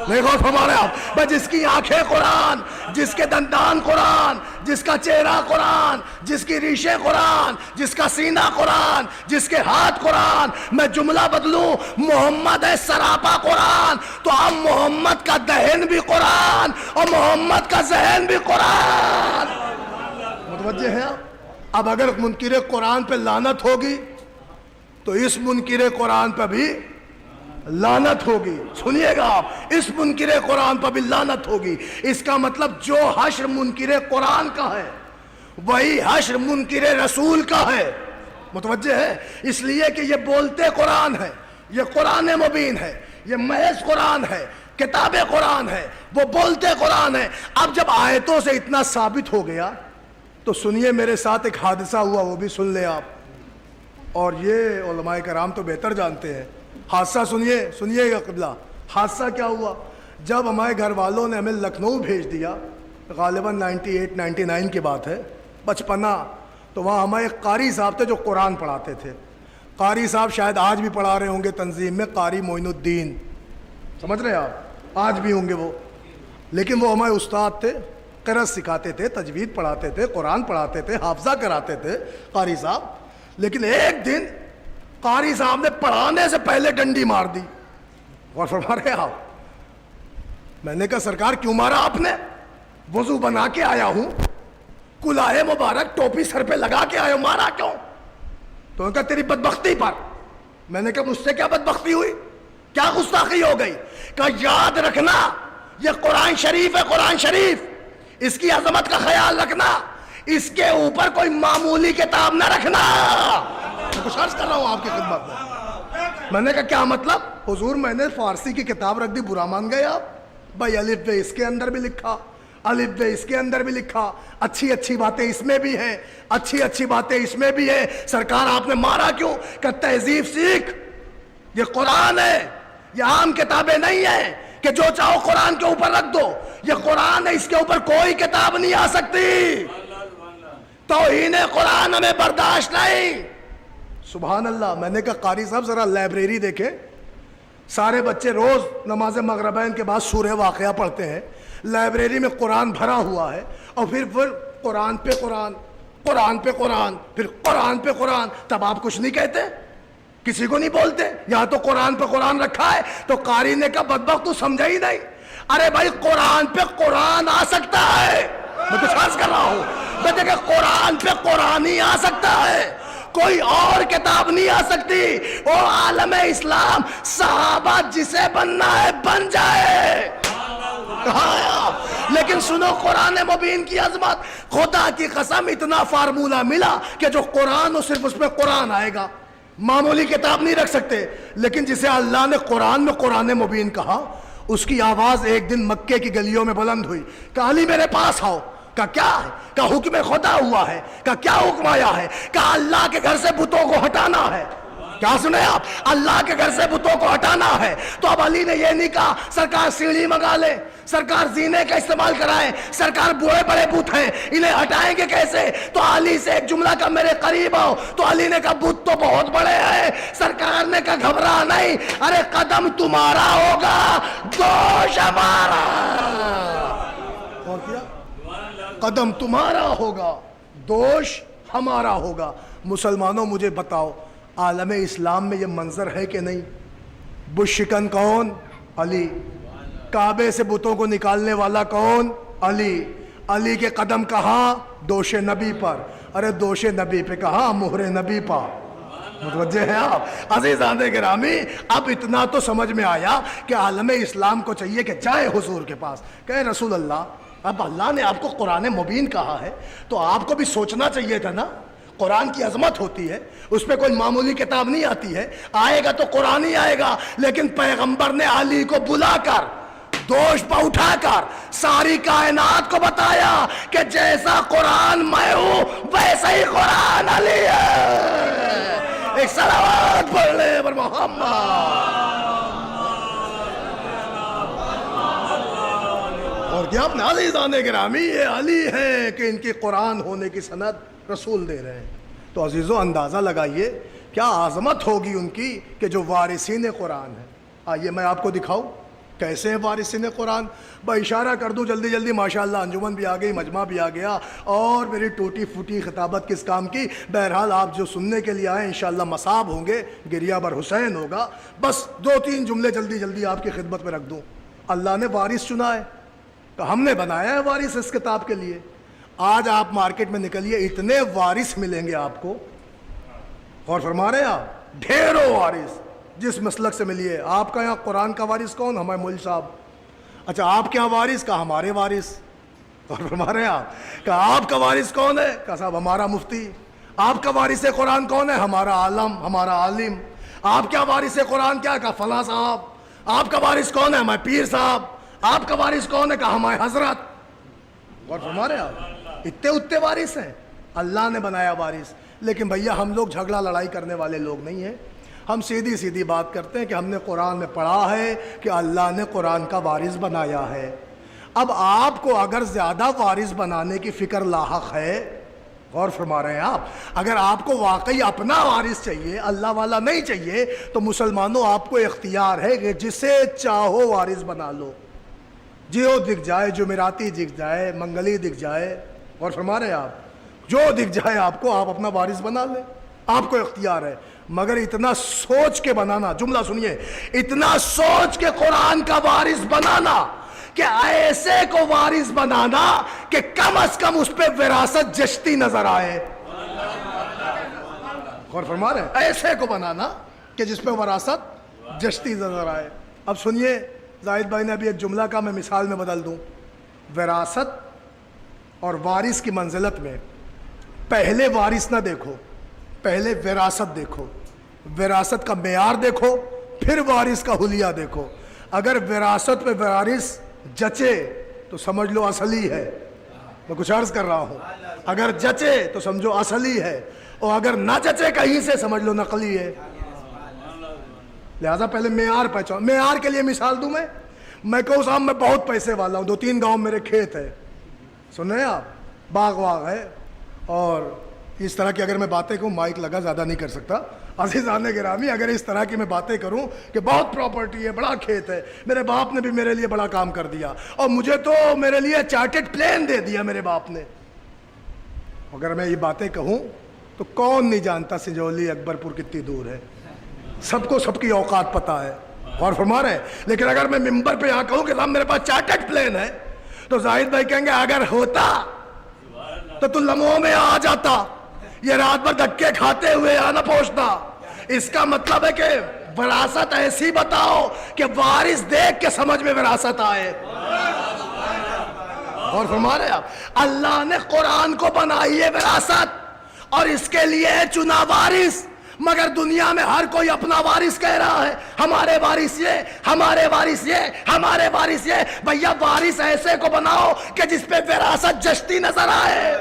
دیکھو ہمارے آپ، جس کی آنکھیں قرآن، جس کے دندان قرآن، جس کا چہرہ قرآن، جس کی ریشیں قرآن، جس کا سینہ قرآن، جس کے ہاتھ قرآن۔ میں جملہ بدلوں، محمد ہے سراپا قرآن، تو اب محمد کا دہن بھی قرآن اور محمد کا ذہن بھی قرآن۔ متوجہ ہیں آپ؟ اب اگر منکر قرآن پہ لعنت ہوگی تو اس منکر قرآن پہ بھی لعنت ہوگی۔ سنیے گا آپ، اس منکر قرآن پر بھی لعنت ہوگی۔ اس کا مطلب جو حشر منکر قرآن کا ہے وہی حشر منکر رسول کا ہے۔ متوجہ ہے؟ اس لیے کہ یہ بولتے قرآن ہے، یہ قرآن مبین ہے، یہ محض قرآن ہے، کتاب قرآن ہے، وہ بولتے قرآن ہے۔ اب جب آیتوں سے اتنا ثابت ہو گیا تو سنیے میرے ساتھ ایک حادثہ ہوا، وہ بھی سن لیں آپ، اور یہ علماء کرام تو بہتر جانتے ہیں۔ حادثہ سنیے گا قبلہ۔ حادثہ کیا ہوا؟ جب ہمارے گھر والوں نے ہمیں لکھنؤ بھیج دیا، غالباً 98-99 کی بات ہے، بچپنا، تو وہاں ہمارے ایک قاری صاحب تھے جو قرآن پڑھاتے تھے۔ قاری صاحب شاید آج بھی پڑھا رہے ہوں گے تنظیم میں، قاری معین الدین، سمجھ رہے ہیں آپ؟ آج بھی ہوں گے وہ، لیکن وہ ہمارے استاد تھے، قرأت سکھاتے تھے، تجوید پڑھاتے تھے، قرآن پڑھاتے تھے، حافظہ کراتے تھے قاری صاحب۔ لیکن ایک دن قاری صاحب نے پڑھانے سے پہلے ڈنڈی مار دی۔ اور فرما رہے آپ، میں نے کہا سرکار کیوں مارا آپ نے؟ وضو بنا کے آیا ہوں، کلائے مبارک ٹوپی سر پہ لگا کے آیا ہوں، مارا کیوں؟ تو انہوں نے کہا تیری بدبختی پر۔ میں نے کہا مجھ سے کیا بدبختی ہوئی، کیا گستاخی ہو گئی؟ کہا یاد رکھنا یہ قرآن شریف ہے، قرآن شریف، اس کی عظمت کا خیال رکھنا، اس کے اوپر کوئی معمولی کتاب نہ رکھنا۔ میں کچھ عرض کر رہا ہوں آپ کی خدمت میں۔ میں نے کہا کیا مطلب؟ حضور میں نے فارسی کی کتاب رکھ دی، برا مان گئے آپ؟ بھائی الف بے اس کے اندر بھی لکھا، الف بے اس کے اندر بھی لکھا، اچھی اچھی باتیں اس میں بھی ہیں، اچھی اچھی باتیں اس میں بھی ہیں، سرکار آپ نے مارا کیوں؟ کہ تہذیب سیکھ، یہ قرآن ہے، یہ عام کتابیں نہیں ہیں کہ جو چاہو قرآن کے اوپر رکھ دو، یہ قرآن ہے، اس کے اوپر کوئی کتاب نہیں آ سکتی۔ توہین قرآن ہمیں برداشت نہیں۔ سبحان اللہ۔ میں نے کہا قاری صاحب ذرا لائبریری دیکھیں، سارے بچے روز نماز مغربین کے بعد سورہ واقعہ پڑھتے ہیں، لائبریری میں قرآن بھرا ہوا ہے، اور پھر قرآن پہ قرآن، قرآن پہ قرآن، پھر قرآن پہ قرآن، تب آپ کچھ نہیں کہتے، کسی کو نہیں بولتے؟ یہاں تو قرآن پہ قرآن رکھا ہے۔ تو قاری نے کہا بدبخت تو سمجھا ہی نہیں، ارے بھائی قرآن پہ قرآن آ سکتا ہے، میں کچھ عرض کر رہا ہوں، بیٹے کہ قرآن پہ قرآن ہی آ سکتا ہے، کوئی اور کتاب نہیں آ سکتی۔ وہ عالم اسلام صحابہ جسے بننا ہے بن جائے، لیکن سنو قرآن مبین کی عظمت، خدا کی قسم اتنا فارمولہ ملا کہ جو قرآن ہو صرف اس میں قرآن آئے گا، معمولی کتاب نہیں رکھ سکتے۔ لیکن جسے اللہ نے قرآن میں قرآن مبین کہا، اس کی آواز ایک دن مکے کی گلیوں میں بلند ہوئی، کہا علی میرے پاس آؤ۔ کہا کیا ہے؟ کہا حکم خدا ہوا ہے۔ کہا کیا حکم آیا ہے؟ کہا اللہ کے گھر سے بتوں کو ہٹانا ہے۔ کیا سنے آپ؟ اللہ کے گھر سے بتوں کو ہٹانا ہے۔ تو اب علی نے یہ نہیں کہا سرکار سیڑھی منگا لے، سرکار زینے کا استعمال کرائیں، سرکار بوڑھے بڑے بت ہیں انہیں ہٹائیں گے کیسے؟ تو علی سے ایک جملہ کا میرے قریب آؤ۔ تو علی نے کہا بت تو بہت بڑے ہیں۔ سرکار نے کہا گھبرا نہیں، ارے قدم تمہارا ہوگا دوش ہمارا۔ اور کیا؟ قدم تمہارا ہوگا دوش ہمارا ہوگا۔ مسلمانوں مجھے بتاؤ عالم اسلام میں یہ منظر ہے کہ نہیں؟ بت شکن کون؟ علی۔ کعبے سے بتوں کو نکالنے والا کون؟ علی۔ علی کے قدم کہاں؟ دوش نبی پر۔ ارے دوش نبی پہ کہاں؟ مہر نبی پر۔ متوجہ ہیں آپ؟ عزیزان گرامی، اب اتنا تو سمجھ میں آیا کہ عالم اسلام کو چاہیے کہ جائے حضور کے پاس، کہے رسول اللہ اب اللہ نے آپ کو قرآن مبین کہا ہے تو آپ کو بھی سوچنا چاہیے تھا نا، قرآن کی عظمت ہوتی ہے، اس پہ کوئی معمولی کتاب نہیں آتی ہے، آئے گا تو قرآن ہی آئے گا۔ لیکن پیغمبر نے علی کو بلا کر دوش پہ اٹھا کر ساری کائنات کو بتایا کہ جیسا قرآن میں ہوں ویسا ہی قرآن علی ہے۔ ایک صلوات پڑھ لے پر محمد۔ اور کیا اپنے عزیزان گرامی یہ علی ہے کہ ان کی قرآن ہونے کی سند رسول دے رہے ہیں۔ تو عزیزو اندازہ لگائیے کیا عظمت ہوگی ان کی کہ جو وارثین قرآن ہیں۔ آئیے میں آپ کو دکھاؤں کیسے ہیں وارثین قرآن۔ بھائی اشارہ کر دوں جلدی جلدی، ماشاءاللہ انجمن بھی آ گئی، مجمع بھی آ گیا، اور میری ٹوٹی پھوٹی خطابت کس کام کی۔ بہرحال آپ جو سننے کے لیے آئے انشاءاللہ مصاب ہوں گے، گریہ بر حسین ہوگا۔ بس دو تین جملے جلدی جلدی آپ کی خدمت میں رکھ دوں۔ اللہ نے وارث چنا ہے، تو ہم نے بنایا ہے وارث اس کتاب کے لیے۔ آج آپ مارکیٹ میں نکلیے اتنے وارث ملیں گے آپ کو، غور فرما رہے ہیں آپ؟ ڈھیروں وارث جس مسلک سے ملیے۔ آپ کا یہاں قرآن کا وارث کون؟ ہمارے مول صاحب۔ اچھا آپ کے یہاں وارث؟ کا ہمارے وارث۔ غور فرما رہے ہیں آپ؟ کہ آپ کا وارث کون ہے؟ کہ صاحب ہمارا مفتی۔ آپ کا وارث قرآن کون ہے؟ ہمارا عالم، ہمارا عالم۔ آپ کیا وارث قرآن کیا؟ کہ فلاں صاحب۔ آپ کا وارث کون ہے؟ ہمارے پیر صاحب۔ آپ کا وارث کون ہے؟ کہ ہمارے حضرت۔ غور فرما رہے ہیں آپ؟ اتنے وارث ہیں، اللہ نے بنایا وارث۔ لیکن بھیا ہم لوگ جھگڑا لڑائی کرنے والے لوگ نہیں ہیں، ہم سیدھی سیدھی بات کرتے ہیں کہ ہم نے قرآن میں پڑھا ہے کہ اللہ نے قرآن کا وارث بنایا ہے۔ اب آپ کو اگر زیادہ وارث بنانے کی فکر لاحق ہے، غور فرما رہے ہیں آپ، اگر آپ کو واقعی اپنا وارث چاہیے، اللہ والا نہیں چاہیے، تو مسلمانوں آپ کو اختیار ہے کہ جسے چاہو وارث بنا لو۔ جیو دکھ جائے، جمعراتی دکھ جائے، منگلی دکھ جائے، غور فرما رہے ہیں آپ، جو دکھ جائے آپ کو آپ اپنا وارث بنا لیں، آپ کو اختیار ہے۔ مگر اتنا سوچ کے بنانا، جملہ سنیے، اتنا سوچ کے قرآن کا وارث بنانا، کہ ایسے کو وارث بنانا کہ کم از کم اس پہ وراثت جشتی نظر آئے۔ غور فرما رہے ہیں؟ ایسے کو بنانا کہ جس پہ وراثت جشتی نظر آئے۔ اب سنیے، زاہد بھائی نے ابھی ایک جملہ کا میں مثال میں بدل دوں۔ وراثت اور وارث کی منزلت میں پہلے وارث نہ دیکھو، پہلے وراثت دیکھو، وراثت کا معیار دیکھو، پھر وارث کا حلیہ دیکھو۔ اگر وراثت پہ وارث جچے تو سمجھ لو اصلی ہے، میں کچھ عرض کر رہا ہوں، اگر جچے تو سمجھو اصلی ہے، اور اگر نہ جچے کہیں سے سمجھ لو نقلی ہے۔ لہذا پہلے معیار پہچانو۔ معیار کے لیے مثال دوں میں کہوں صاحب میں بہت پیسے والا ہوں، 2-3 گاؤں میرے کھیت ہے، سن رہے ہیں آپ، باغ ہے، اور اس طرح کی اگر میں باتیں کہوں، مائک لگا زیادہ نہیں کر سکتا، عزیزان گرامی اگر اس طرح کی میں باتیں کروں کہ بہت پراپرٹی ہے، بڑا کھیت ہے، میرے باپ نے بھی میرے لیے بڑا کام کر دیا، اور مجھے تو میرے لیے چارٹڈ پلین دے دیا میرے باپ نے، اگر میں یہ باتیں کہوں تو کون نہیں جانتا سنجولی اکبر پور کتنی دور ہے، سب کو سب کی اوقات پتہ ہے، غور فرما رہے ہیں۔ لیکن اگر میں ممبر پہ یہاں کہوں کہ صاحب میرے پاس چارٹڈ پلین ہے، تو زاہد بھائی کہیں گے اگر ہوتا تو لمحوں میں آ جاتا. یہ رات بھر دھکے کھاتے ہوئے آنا پہنچتا. اس کا مطلب ہے کہ وراثت ایسی بتاؤ کہ وارث دیکھ کے سمجھ میں وراثت آئے. اور فرما رہے آپ, اللہ نے قرآن کو بنائی ہے وراثت, اور اس کے لیے ہے چنا وارث. مگر دنیا میں ہر کوئی اپنا وارث کہہ رہا ہے, ہمارے وارث یہ, ہمارے وارث یہ, ہمارے وارث یہ. بھیا وارث ایسے کو بناؤ کہ جس پہ وراثت جشتی نظر آئے.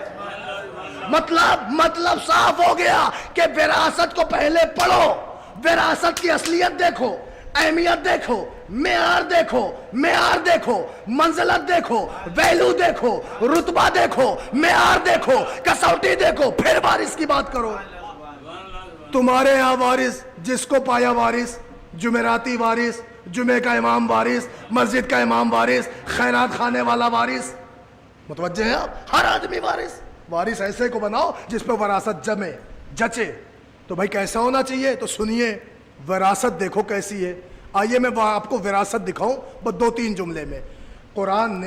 مطلب صاف ہو گیا کہ وراثت کو پہلے پڑھو, وراثت کی اصلیت دیکھو, اہمیت دیکھو, معیار دیکھو, منزلت دیکھو, ویلو دیکھو, رتبہ دیکھو, معیار دیکھو, کسوٹی دیکھو, پھر وارث کی بات کرو. تمہارے یہاں وارث جس کو پایا وارث, جمعراتی وارث, جمعے کا امام وارث, مسجد کا امام وارث, خیرات خانے والا وارث. متوجہ ہیں آپ؟ ہر آدمی وارث. وارث ایسے کو بناؤ جس پہ وراثت جمے جچے. تو بھائی کیسا ہونا چاہیے؟ تو سنیے, وراثت دیکھو کیسی ہے. آئیے میں آپ کو وراثت دکھاؤں بس 2-3 جملے میں. قرآن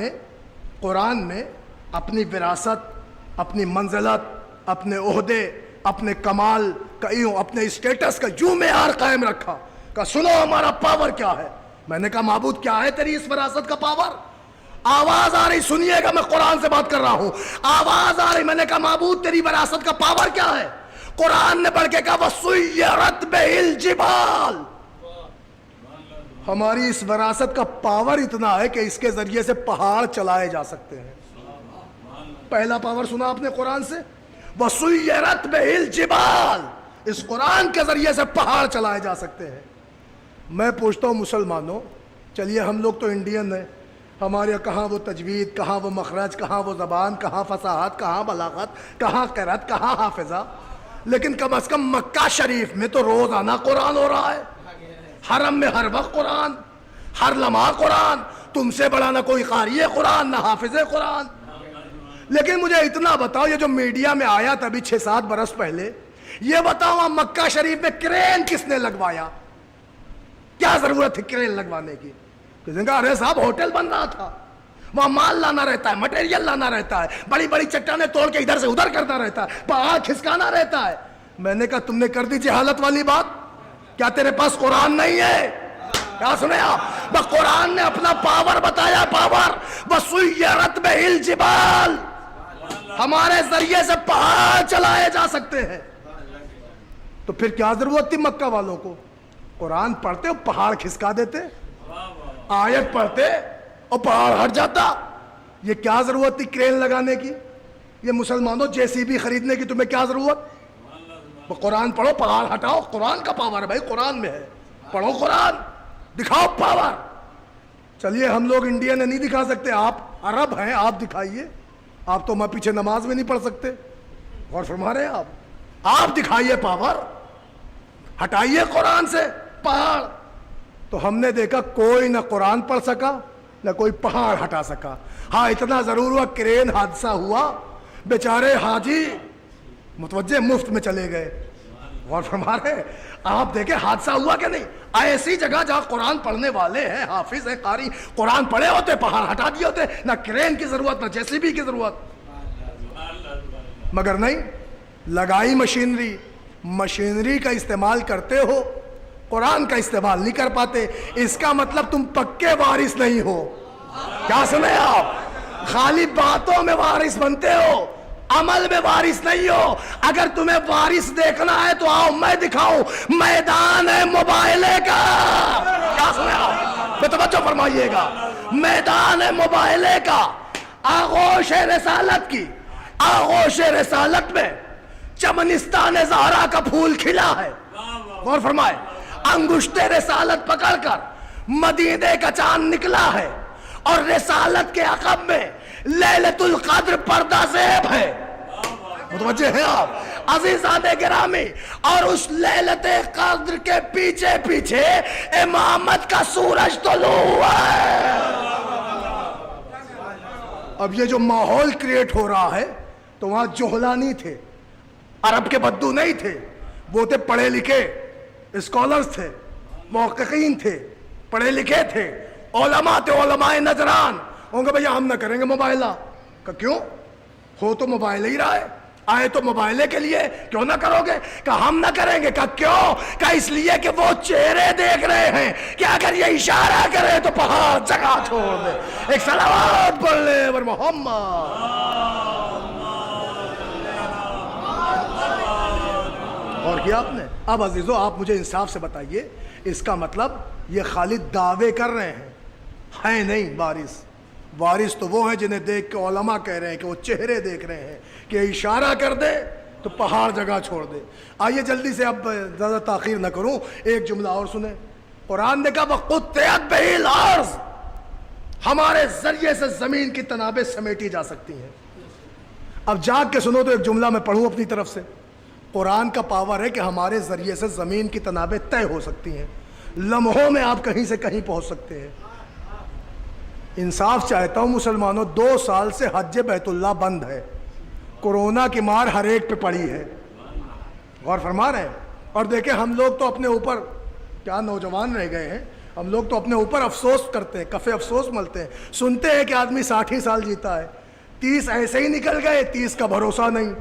نے اپنی وراثت, اپنی منزلت, اپنے عہدے, اپنے کمال کا, اپنے اسٹیٹس کا یوں معیار قائم رکھا کہ سنو ہمارا پاور کیا ہے. میں نے کہا معبود کیا ہے تیری اس وراثت کا پاور؟ آواز آ رہی, سنیے گا, میں قرآن سے بات کر رہا ہوں. آواز آ رہی. میں نے کہا معبود تیری وراثت کا پاور کیا ہے؟ قرآن نے پڑھ کے کہا وَسُيِّرَتْ بِهِ الْجِبَالُ. ہماری اس وراثت کا پاور اتنا ہے کہ اس کے ذریعے سے پہاڑ چلائے جا سکتے ہیں. پہلا پاور سنا آپ نے قرآن سے, وَسُيِّرَتْ بِهِ الْجِبَالُ. اس قرآن کے ذریعے سے پہاڑ چلائے جا سکتے ہیں. میں پوچھتا ہوں مسلمانوں, چلیے ہم لوگ تو انڈین ہیں, ہمارے کہاں وہ تجوید, کہاں وہ مخرج, کہاں وہ زبان, کہاں فصاحت, کہاں بلاغت, کہاں قرأت, کہاں حافظہ. لیکن کم از کم مکہ شریف میں تو روزانہ قرآن ہو رہا ہے, حرم میں ہر وقت قرآن, ہر لمحہ قرآن. تم سے بڑا نہ کوئی قاری قرآن, نہ حافظ قرآن. لیکن مجھے اتنا بتاؤ, یہ جو میڈیا میں آیا تھا ابھی 6-7 برس پہلے, یہ بتاؤ مکہ شریف میں کرین کس نے لگوایا؟ کیا ضرورت تھی کرین لگوانے کی؟ ارے صاحب ہوٹل بن رہا تھا, وہاں مال لانا رہتا ہے, مٹیریل لانا رہتا ہے, بڑی بڑی چٹانیں توڑ کے ادھر سے ادھر کرنا رہتا ہے, پہاڑ کھسکانا رہتا ہے. میں نے کہا تم نے کر دی جہالت والی بات. کیا تیرے پاس قرآن نہیں ہے؟ کیا سنے آپ؟ بس قرآن نے اپنا پاور بتایا, پاور. وَسُيِّرَتْ بِهِ الْجِبَالُ. ہمارے ذریعے سے پہاڑ چلائے جا سکتے ہیں. تو پھر کیا ضرورت تھی مکہ والوں کو؟ قرآن پڑھتے اور پہاڑ کھسکا دیتے, آیت پڑھتے اور پہاڑ ہٹ جاتا. یہ کیا ضرورت تھی کرین لگانے کی؟ یہ مسلمانوں JCB خریدنے کی تمہیں کیا ضرورت؟ قرآن پڑھو, پہاڑ ہٹاؤ. قرآن کا پاور ہے بھائی, قرآن میں ہے. پڑھو قرآن, دکھاؤ پاور. چلیے ہم لوگ انڈیا نے نہیں دکھا سکتے, آپ عرب ہیں, آپ دکھائیے. آپ تو ہمارے پیچھے نماز میں نہیں پڑھ سکتے, غور فرما رہے ہیں آپ دکھائیے پاور, ہٹائیے قرآن سے پہاڑ. تو ہم نے دیکھا کوئی نہ قرآن پڑھ سکا, نہ کوئی پہاڑ ہٹا سکا. ہاں اتنا ضرور ہوا, کرین حادثہ ہوا, بیچارے حاجی متوجہ مفت میں چلے گئے. غور فرما رہے آپ, دیکھیں حادثہ ہوا کہ نہیں. ایسی جگہ جہاں قرآن پڑھنے والے ہیں, حافظ ہیں, قاری, قرآن پڑھے ہوتے, پہاڑ ہٹا دیے ہوتے. نہ کرین کی ضرورت, نہ JCB کی ضرورت. مگر نہیں, لگائی مشینری کا استعمال کرتے ہو, قرآن کا استعمال نہیں کر پاتے. اس کا مطلب تم پکے وارث نہیں ہو. کیا سنے آپ؟ خالی باتوں میں وارث بنتے ہو, عمل میں وارث نہیں ہو. اگر تمہیں وارث دیکھنا ہے تو آؤ میں دکھاؤں, میدان ہے مباہلے کا. کیا سنے آپ؟ توجہ فرمائیے گا, میدان ہے مباہلے کا. آغوش رسالت کی, آغوش رسالت میں چمنستان زہرا کا پھول کھلا ہے. غور فرمائے, انگشت رسالت پکڑ کر مدینے کا چاند نکلا ہے, اور رسالت کے عقب میں لیلۃ القدر پردہ زیب ہے. متوجہ ہیں آپ عزیزان گرامی؟ اور اس لیلۃ قدر کے پیچھے پیچھے امامت کا سورج طلوع ہوا ہے. اب یہ جو ماحول کریٹ ہو رہا ہے, تو وہاں جوہلانی تھے, عرب کے بدو نہیں تھے, وہ تھے پڑھے لکھے اسکالرز تھے, محققین تھے, پڑھے لکھے تھے, علماء تھے, علماء نجران. ہوں گے بھیا ہم نہ کریں گے مباہلہ. کہ کیوں؟ ہو تو موبائل ہی رہا ہے، آئے تو موبائلے کے لیے، کیوں نہ کرو گے؟ کہ ہم نہ کریں گے۔ کہ کیوں؟ کہ اس لیے کہ وہ چہرے دیکھ رہے ہیں کہ اگر یہ اشارہ کرے تو پہاڑ جگہ چھوڑ دے۔ ایک صلوات پڑھ لے بر محمد۔ اور کیا آپ نے؟ اب عزیزو آپ مجھے انصاف سے بتائیے، اس کا مطلب یہ خالی دعوے کر رہے ہیں نہیں وارث؟ وارث تو وہ ہیں جنہیں دیکھ کے علماء کہہ رہے ہیں کہ وہ چہرے دیکھ رہے ہیں کہ اشارہ کر دے تو پہاڑ جگہ چھوڑ دے۔ آئیے جلدی سے، اب زیادہ تاخیر نہ کروں، ایک جملہ اور سنیں۔ قرآن نے کہا وَقُطِّعَتْ بِهِ الْأَرْضُ، ہمارے ذریعے سے زمین کی تنابیں سمیٹی جا سکتی ہیں۔ اب جاگ کے سنو تو ایک جملہ میں پڑھوں اپنی طرف سے۔ قرآن کا پاور ہے کہ ہمارے ذریعے سے زمین کی تنابیں طے ہو سکتی ہیں، لمحوں میں آپ کہیں سے کہیں پہنچ سکتے ہیں۔ انصاف چاہتا ہوں مسلمانوں، 2 سال سے حج بیت اللہ بند ہے، کورونا کی مار ہر ایک پہ پڑی ہے، غور فرما رہے ہیں؟ اور دیکھیں ہم لوگ تو اپنے اوپر کیا نوجوان رہ گئے ہیں، ہم لوگ تو اپنے اوپر افسوس کرتے ہیں، کفے افسوس ملتے ہیں۔ سنتے ہیں کہ آدمی 60 سال جیتا ہے، 30 ایسے ہی نکل گئے، 30 کا بھروسہ نہیں،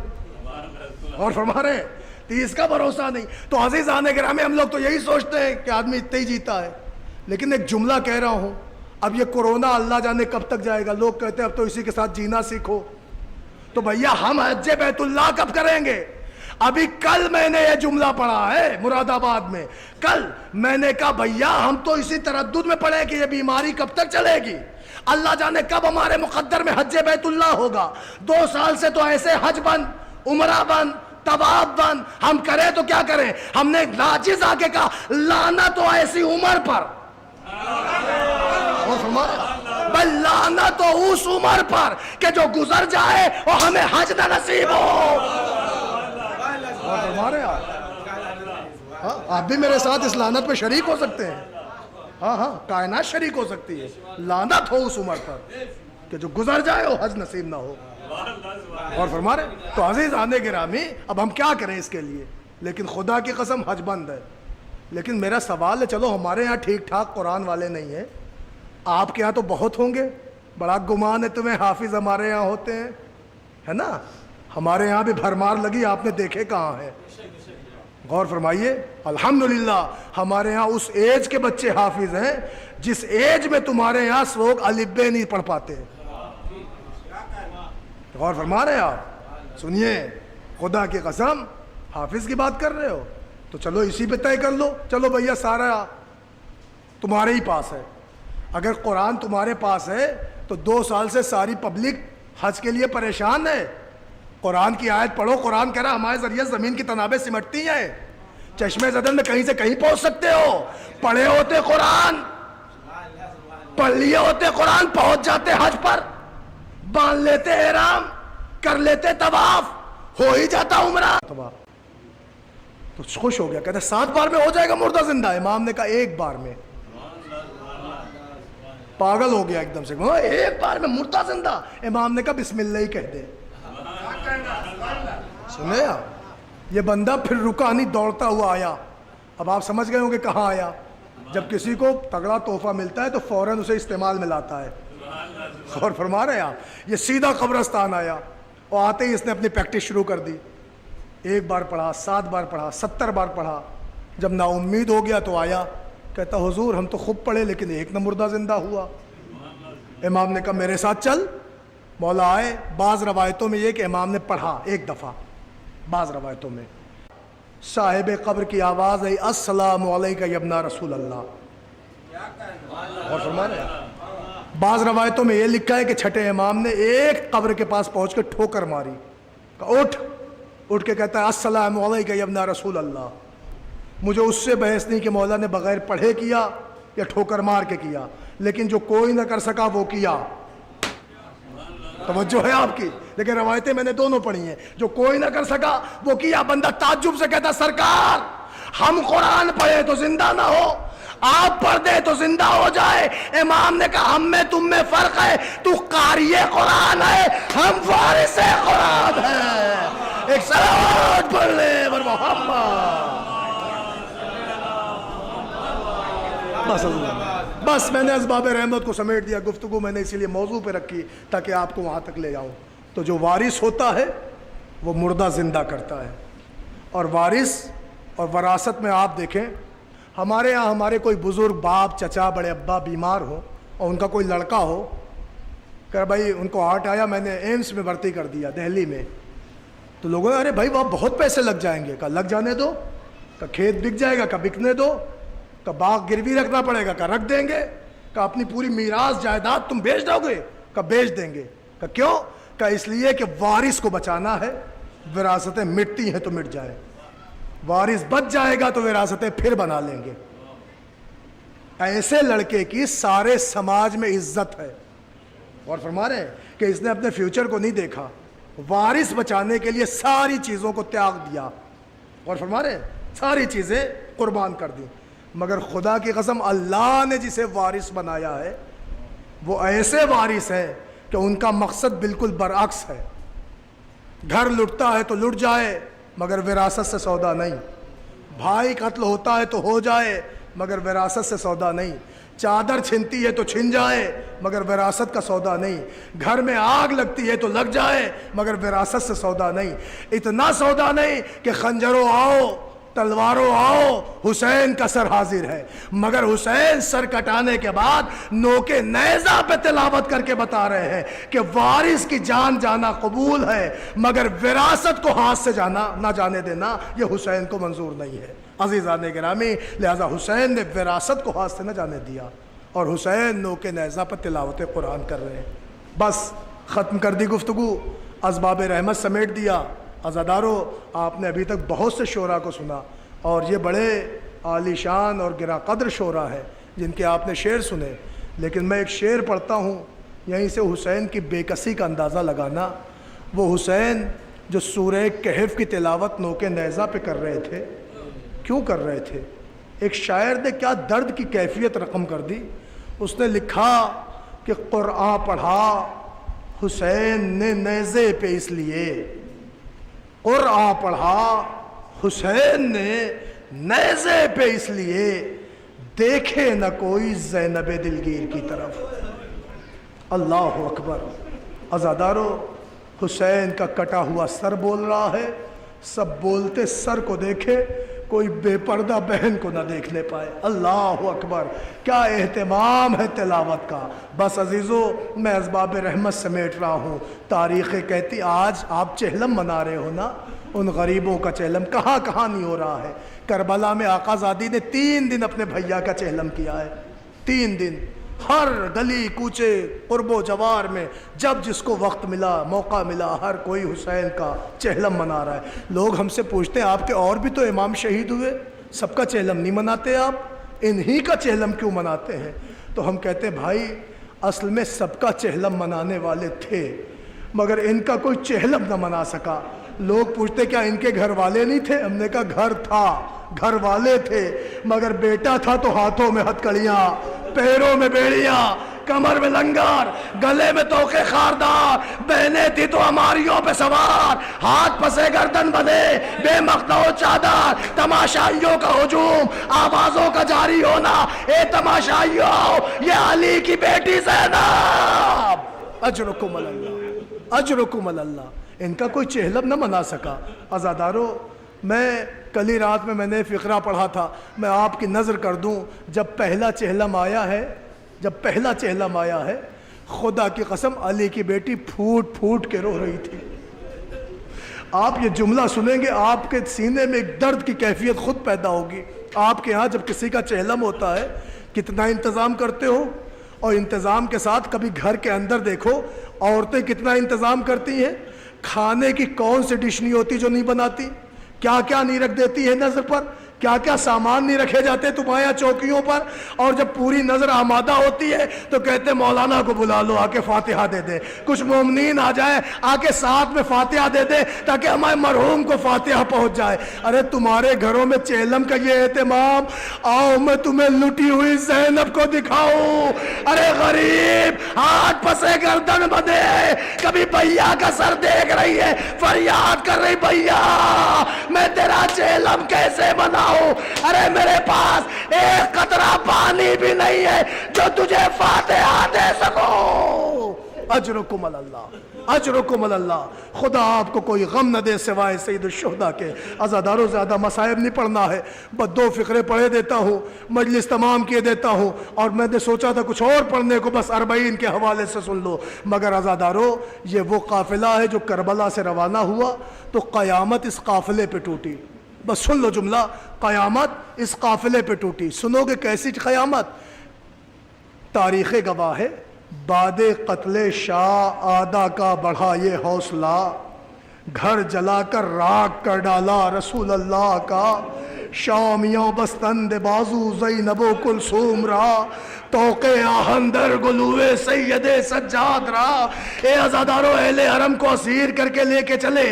اور فرما رہے ہیں 30 کا بھروسہ نہیں۔ تو عزیزان گرامی ہم لوگ تو یہی سوچتے ہیں کہ آدمی اتنے ہی جیتا ہے، لیکن ایک جملہ کہہ رہا ہوں، اب یہ کورونا اللہ جانے کب تک جائے گا۔ لوگ کہتے ہیں اب تو اسی کے ساتھ جینا سیکھو، تو بھیا ہم حج بیت اللہ کب کریں گے؟ ابھی کل میں نے یہ جملہ پڑھا ہے مراد آباد میں، کل میں نے کہا بھیا ہم تو اسی تردد میں پڑے کہ یہ بیماری کب تک چلے گی، اللہ جانے کب ہمارے مقدر میں حج بیت اللہ ہوگا۔ 2 سال سے تو ایسے حج بند، عمرہ بند، طواف بند، ہم کریں تو کیا کریں؟ ہم نے ناجز آ کے کہا لعنت ہو ایسی عمر پر، بل لعنت ہو اس عمر پر کہ جو گزر جائے اور ہمیں حج نہ نصیب ہو۔ آپ بھی میرے ساتھ اس لعنت پہ شریک ہو سکتے ہیں، ہاں کائنات شریک ہو سکتی ہے۔ لعنت ہو اس عمر پر کہ جو گزر جائے وہ حج نصیب نہ ہو، اور فرما رہے۔ تو عزیز آنے گرامی اب ہم کیا کریں اس کے لیے؟ لیکن خدا کی قسم حج بند ہے۔ لیکن میرا سوال ہے، چلو ہمارے ہاں ٹھیک ٹھاک قرآن والے نہیں ہیں، آپ کے ہاں تو بہت ہوں گے، بڑا گمان ہے تمہیں حافظ ہمارے یہاں ہوتے ہیں، ہے نا؟ ہمارے یہاں بھی بھرمار لگی، آپ نے دیکھے کہاں ہے؟ غور فرمائیے، الحمدللہ ہمارے ہاں اس ایج کے بچے حافظ ہیں جس ایج میں تمہارے یہاں لوگ الف ب نہیں پڑھ پاتے۔ غور فرما رہے ہیں آپ؟ سنیے، خدا کی قسم حافظ کی بات کر رہے ہو تو چلو اسی پہ طے کر لو، چلو بھیا سارا تمہارے ہی پاس ہے۔ اگر قرآن تمہارے پاس ہے تو 2 سال سے ساری پبلک حج کے لیے پریشان ہے۔ قرآن کی آیت پڑھو، قرآن کہہ رہا ہمارے ذریعے زمین کی تنابیں سمٹتی ہیں، چشمے زدن میں کہیں سے کہیں پہنچ سکتے ہو۔ پڑھے ہوتے قرآن، پڑھ لیے ہوتے قرآن، پہنچ جاتے حج پر، باندھ لیتے احرام، کر لیتے طواف، ہو ہی جاتا عمرہ۔ تو خوش ہو گیا، کہتے 7 بار میں ہو جائے گا مردہ زندہ۔ امام نے کہا 1 بار میں۔ پاگل ہو گیا ایک دم سے، 1 بار میں مردہ زندہ؟ امام نے کہا بسم اللہ ہی کہہ دے۔ سنے آپ؟ یہ بندہ پھر رکا نہیں، دوڑتا ہوا آیا۔ اب آپ سمجھ گئے ہوں کہ کہاں آیا؟ جب کسی کو تگڑا تحفہ ملتا ہے تو فوراً اسے استعمال میں لاتا ہے۔ غور فرما رہے ہیں آپ؟ یہ سیدھا قبرستان آیا، اور آتے ہی اس نے اپنی پریکٹس شروع کر دی۔ 1 بار پڑھا، 7 بار پڑھا، 70 بار پڑھا۔ جب نا امید ہو گیا تو آیا، کہتا حضور ہم تو خوب پڑھے لیکن ایک نہ مردہ زندہ ہوا۔ امام نے کہا میرے ساتھ چل۔ مولا آئے۔ بعض روایتوں میں یہ کہ امام نے پڑھا 1 دفعہ، بعض روایتوں میں صاحب قبر کی آواز ہے السلام علیکہ یا ابن رسول اللہ۔ اور فرما رہے ہیں بعض روایتوں میں یہ لکھا ہے کہ چھٹے امام نے ایک قبر کے پاس پہنچ کے ٹھوکر ماری، کہا اٹھ کے کہتا ہے السلام علیکہ یا ابن رسول اللہ۔ مجھے اس سے بحث نہیں کہ مولا نے بغیر پڑھے کیا یا ٹھوکر مار کے کیا، لیکن جو کوئی نہ کر سکا وہ کیا۔ توجہ ہے آپ کی؟ لیکن روایتیں میں نے دونوں پڑھی ہیں، جو کوئی نہ کر سکا وہ کیا۔ بندہ تعجب سے کہتا سرکار ہم قرآن پڑھے تو زندہ نہ ہو، آپ پڑھ دے تو زندہ ہو جائے۔ امام نے کہا ہم میں تم میں فرق ہے، تو قاری قرآن ہے، ہم وارث قرآن ہیں۔ ایک صلوات پڑھ لے بر محمد۔ بس میں نے اسباب رحمت کو سمیٹ دیا، گفتگو میں نے اسی لیے موضوع پہ رکھی تاکہ آپ کو وہاں تک لے جاؤں۔ تو جو وارث ہوتا ہے وہ مردہ زندہ کرتا ہے. اور وارث اور وراثت میں آپ دیکھیں, ہمارے یہاں ہمارے کوئی بزرگ باپ چچا بڑے ابا بیمار ہو اور ان کا کوئی لڑکا ہو کہ بھائی ان کو ہارٹ آیا, میں نے ایمس میں بھرتی کر دیا دہلی میں, تو لوگوں نے ارے بھائی وہاں بہت پیسے لگ جائیں گے. کہا لگ جانے دو, کہ کھیت بک جائے گا, کہ بکنے دو, کہ باغ گروی رکھنا پڑے گا, کہ رکھ دیں گے, کہ اپنی پوری میراث جائیداد تم بیچ دو گے, کہ بیچ دیں گے. کہ کیوں؟ کہ اس لیے کہ وارث کو بچانا ہے, وراثتیں مٹتی ہیں تو مٹ جائیں, وارث بچ جائے گا تو وراثتیں پھر بنا لیں گے. ایسے لڑکے کی سارے سماج میں عزت ہے. اور فرما رہے ہیں کہ اس نے اپنے فیوچر کو نہیں دیکھا, وارث بچانے کے لیے ساری چیزوں کو تیاگ دیا, اور فرما رہے ہیں ساری چیزیں قربان کر دی. مگر خدا کی قسم اللہ نے جسے وارث بنایا ہے وہ ایسے وارث ہے کہ ان کا مقصد بالکل برعکس ہے. گھر لٹتا ہے تو لٹ جائے مگر وراثت سے سودا نہیں, بھائی قتل ہوتا ہے تو ہو جائے مگر وراثت سے سودا نہیں, چادر چھنتی ہے تو چھن جائے مگر وراثت کا سودا نہیں, گھر میں آگ لگتی ہے تو لگ جائے مگر وراثت سے سودا نہیں. اتنا سودا نہیں کہ خنجروں آؤ تلواروں آؤ, حسین کا سر حاضر ہے, مگر حسین سر کٹانے کے بعد نوکے نیزہ پہ تلاوت کر کے بتا رہے ہیں کہ وارث کی جان جانا قبول ہے مگر وراثت کو ہاتھ سے جانا نہ جانے دینا یہ حسین کو منظور نہیں ہے. عزیزان گرامی, لہذا حسین نے وراثت کو ہاتھ سے نہ جانے دیا, اور حسین نوکے نیزہ پر تلاوت قرآن کر رہے ہیں. بس ختم کر دی گفتگو, اسباب رحمت سمیٹ دیا. عزادارو, آپ نے ابھی تک بہت سے شعراء کو سنا, اور یہ بڑے عالی شان اور گراں قدر شعراء ہیں جن کے آپ نے شعر سنے, لیکن میں ایک شعر پڑھتا ہوں یہیں سے حسین کی بے کسی کا اندازہ لگانا. وہ حسین جو سورہ کہف کی تلاوت نوکے نیزہ پہ کر رہے تھے, کیوں کر رہے تھے؟ ایک شاعر نے کیا درد کی کیفیت رقم کر دی. اس نے لکھا کہ قرآن پڑھا حسین نے نیزے پہ اس لیے, قرآن پڑھا حسین نے نیزے پہ اس لیے, دیکھے نہ کوئی زینب دلگیر کی طرف. اللہ اکبر. عزادارو, حسین کا کٹا ہوا سر بول رہا ہے, سب بولتے سر کو دیکھے, کوئی بے پردہ بہن کو نہ دیکھنے پائے. اللہ اکبر, کیا اہتمام ہے تلاوت کا. بس عزیزو, میں اسباب رحمت سمیٹ رہا ہوں. تاریخ کہتی آج آپ چہلم منا رہے ہو نا, ان غریبوں کا چہلم کہاں کہاں نہیں ہو رہا ہے. کربلا میں آقا زادی نے 3 دن اپنے بھیا کا چہلم کیا ہے, 3 دن. ہر گلی کوچے قرب و جوار میں جب جس کو وقت ملا موقع ملا ہر کوئی حسین کا چہلم منا رہا ہے. لوگ ہم سے پوچھتے ہیں آپ کے اور بھی تو امام شہید ہوئے, سب کا چہلم نہیں مناتے آپ, انہی کا چہلم کیوں مناتے ہیں؟ تو ہم کہتے ہیں بھائی اصل میں سب کا چہلم منانے والے تھے مگر ان کا کوئی چہلم نہ منا سکا. لوگ پوچھتے کیا ان کے گھر والے نہیں تھے؟ ہم نے کہا گھر تھا, گھر والے تھے, مگر بیٹا تھا تو ہاتھوں میں ہتکڑیاں, پیروں میں بیڑیاں, کمر میں لنگر, گلے میں توقے خاردار, بہنیں تھی تو ہماریوں پہ سوار, ہاتھ پسے گردن بندھے, بے مقطع چادر, تماشائیوں کا ہجوم, آوازوں کا جاری ہونا, اے تماشائیوں یہ علی کی بیٹی زینب, اجرکم اللہ, اجرکم اللہ. ان کا کوئی چہلم نہ منا سکا. عزادارو, میں کل ہی رات میں نے فقرہ پڑھا تھا, میں آپ کی نظر کر دوں, جب پہلا چہلم آیا ہے, جب پہلا چہلم آیا ہے, خدا کی قسم علی کی بیٹی پھوٹ پھوٹ کے رو رہی تھی. آپ یہ جملہ سنیں گے آپ کے سینے میں ایک درد کی کیفیت خود پیدا ہوگی. آپ کے ہاں جب کسی کا چہلم ہوتا ہے کتنا انتظام کرتے ہو, اور انتظام کے ساتھ کبھی گھر کے اندر دیکھو عورتیں کتنا انتظام کرتی ہیں. کھانے کی کون سی ڈش نہیں ہوتی جو نہیں بناتی, کیا کیا نہیں رکھ دیتی ہے نظر پر, کیا کیا سامان نہیں رکھے جاتے تمہارے یہاں چوکیوں پر. اور جب پوری نظر آمادہ ہوتی ہے تو کہتے مولانا کو بلا لو, آ کے فاتحہ دے دے, کچھ مومنین آ جائے آ کے ساتھ میں فاتحہ دے دے تاکہ ہمارے مرحوم کو فاتحہ پہنچ جائے. ارے تمہارے گھروں میں چہلم کا یہ اہتمام, آؤ میں تمہیں لٹی ہوئی زینب کو دکھاؤں. ارے غریب ہاتھ پسے گردن بندھے, کبھی بھیا کا سر دیکھ رہی ہے, فریاد کر رہی بھیا میں تیرا چہلم کیسے بناؤں. ارے میرے پاس ایک قطرہ پانی بھی نہیں ہے جو تجھے فاتحہ دے سکو. اجرکم اللہ. اجرکم اللہ، خدا آپ کو کوئی غم نہ دے سوائے سید الشہداء کے۔ عزاداروں زیادہ مصائب نہیں پڑھنا ہے، بس 2 فقرے پڑھے دیتا ہوں، مجلس تمام کیے دیتا ہوں، اور میں نے سوچا تھا کچھ اور پڑھنے کو، بس 40 کے حوالے سے سن لو۔ مگر عزاداروں یہ وہ قافلہ ہے جو کربلا سے روانہ ہوا تو قیامت اس قافلے پہ ٹوٹی۔ بس سن لو جملہ، قیامت اس قافلے پہ ٹوٹی۔ سنو گے کیسی قیامت؟ تاریخ گواہ ہے، بعد قتل شاہ آدھا کا بڑھا یہ حوصلہ، گھر جلا کر راکھ کر ڈالا رسول اللہ کا، شامیوں بستند بازو زینب و کلثوم را، توقع آہندر گلوے سید سجاد را۔ اے عزادارو، اہل حرم کو اسیر کر کے لے کے چلے۔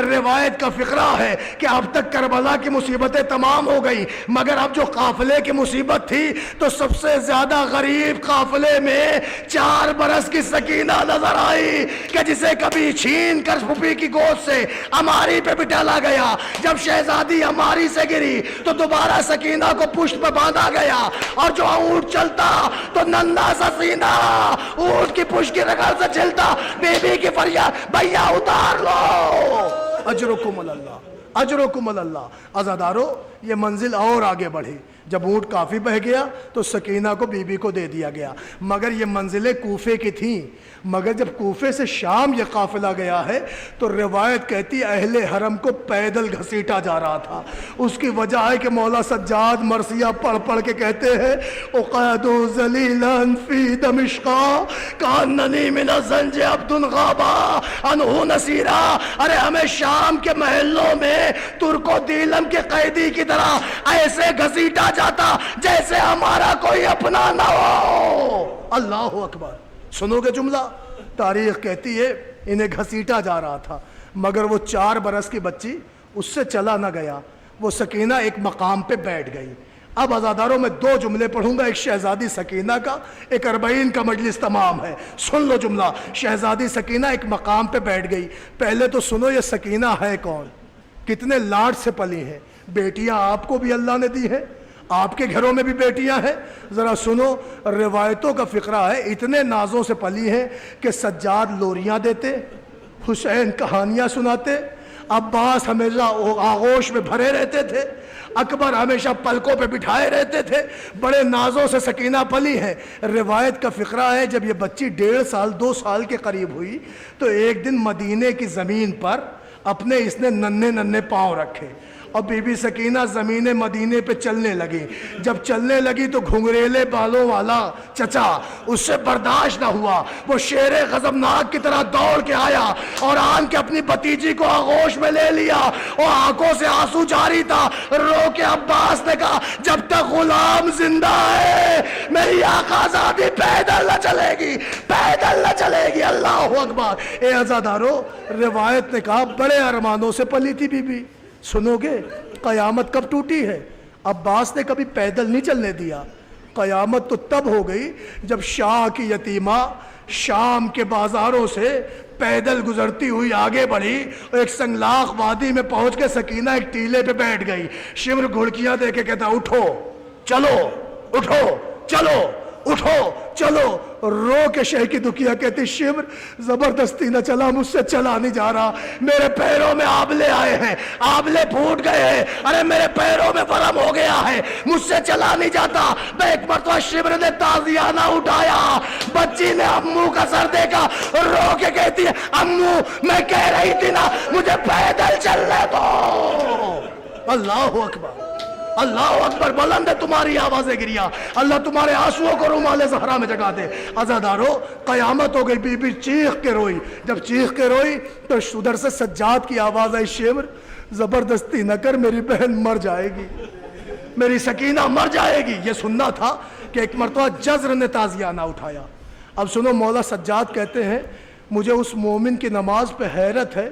روایت کا فقرہ ہے کہ اب تک کربلا کی مصیبتیں تمام ہو گئی، مگر اب جو قافلے کی مصیبت تھی تو سب سے زیادہ غریب قافلے میں 4 برس کی سکینہ نظر آئی کہ جسے کبھی چھین کر پھوپھی کی گود سے اماری پہ بٹھالا گیا، جب شہزادی اماری سے گری تو دوبارہ سکینہ کو پشت پہ باندھا گیا، اور جو اونٹ چلتا تو ننھا سا سینہ اونٹ کی پشت کی رگڑ سے چلتا، بی بی کی فریاد بھیا اتار لو۔ اجرکم اللہ، اجرکم اللہ۔ عزادارو یہ منزل اور آگے بڑھی، جب اونٹ کافی بہ گیا تو سکینہ کو بی بی کو دے دیا گیا، مگر یہ منزلیں کوفے کی تھیں۔ مگر جب کوفے سے شام یہ قافلہ گیا ہے تو روایت کہتی اہل حرم کو پیدل گھسیٹا جا رہا تھا۔ اس کی وجہ ہے کہ مولا سجاد مرثیہ پڑھ پڑھ کے کہتے ہیں اقعد ذلیلا فی دمشقا کاننی من الزنج عبد غابا عنہ نصیرا۔ ارے ہمیں شام کے محلوں میں ترک و دیلم کے قیدی کی طرح ایسے گھسیٹا جاتا جیسے ہمارا کوئی اپنا نہ ہو۔ اللہ اکبر۔ سنو گے جملہ؟ تاریخ کہتی ہے انہیں گھسیٹا جا رہا تھا، مگر وہ 4 برس کی بچی اس سے چلا نہ گیا، وہ سکینہ ایک مقام پہ بیٹھ گئی۔ اب عزاداروں میں 2 جملے پڑھوں گا، ایک شہزادی سکینہ کا، ایک 40 کا مجلس تمام ہے۔ سن لو جملہ، شہزادی سکینہ ایک مقام پہ بیٹھ گئی۔ پہلے تو سنو یہ سکینہ ہے کون، کتنے لاڈ سے پلی ہے۔ بیٹیاں آپ کو بھی اللہ نے دی ہے، آپ کے گھروں میں بھی بیٹیاں ہیں۔ ذرا سنو، روایتوں کا فقرہ ہے اتنے نازوں سے پلی ہیں کہ سجاد لوریاں دیتے، حسین کہانیاں سناتے، عباس ہمیشہ آغوش میں بھرے رہتے تھے، اکبر ہمیشہ پلکوں پہ بٹھائے رہتے تھے، بڑے نازوں سے سکینہ پلی ہے۔ روایت کا فقرہ ہے جب یہ بچی 1.5 سال 2 سال کے قریب ہوئی تو ایک دن مدینے کی زمین پر اپنے اس نے ننھے پاؤں رکھے اور بی بی سکینہ زمین مدینے پہ چلنے لگی۔ جب چلنے لگی تو گھنگریلے بالوں والا چچا اس سے برداشت نہ ہوا، وہ شیر غضبناک کی طرح دوڑ کے آیا اور آن کے اپنی بھتیجی کو آغوش میں لے لیا اور آنکھوں سے آنسو جاری تھا۔ رو کے عباس نے کہا جب تک غلام زندہ ہے میری آقازادی پیدل نہ چلے گی، پیدل نہ چلے گی۔ اللہ اکبر۔ اے عزادارو، روایت نے کہا بڑے ارمانوں سے پلی تھی بی بی۔ سنو گے قیامت کب ٹوٹی ہے؟ عباس نے کبھی پیدل نہیں چلنے دیا۔ قیامت تو تب ہو گئی جب شاہ کی یتیمہ شام کے بازاروں سے پیدل گزرتی ہوئی آگے بڑھی اور ایک سنگلاخ وادی میں پہنچ کے سکینہ ایک ٹیلے پہ بیٹھ گئی۔ شمر گھڑکیاں دے کے کہتا اٹھو چلو، اٹھو چلو، اٹھو چلو۔ رو کے شہ کی دکھیا کہتی شمر زبردستی نہ چلا، مجھ سے چلا نہیں جا رہا، میرے پیروں میں آبلے آئے ہیں، آبلے پھوٹ گئے ہیں، ارے میرے پیروں میں ورم ہو گیا ہے، مجھ سے چلا نہیں جاتا۔ ایک مرتبہ شمر نے تازیانہ اٹھایا، بچی نے امو کا سر دیکھا، رو کے کہتی ہے امو میں کہہ رہی تھی نا مجھے پیدل چلنے دو۔ اللہ اکبر، اللہ اکبر۔ بلند ہے تمہاری آوازیں گریا، اللہ تمہارے آنسوؤں کو رومال زہرا میں جگا دے۔ عزادارو قیامت ہو گئی، بی بی چیخ کے روئی۔ جب چیخ کے روئی تو ادھر سے سجاد کی آواز آئی شمر زبردستی نہ کر، میری بہن مر جائے گی، میری سکینہ مر جائے گی۔ یہ سننا تھا کہ ایک مرتبہ جزر نے تازیانہ اٹھایا۔ اب سنو، مولا سجاد کہتے ہیں مجھے اس مومن کی نماز پہ حیرت ہے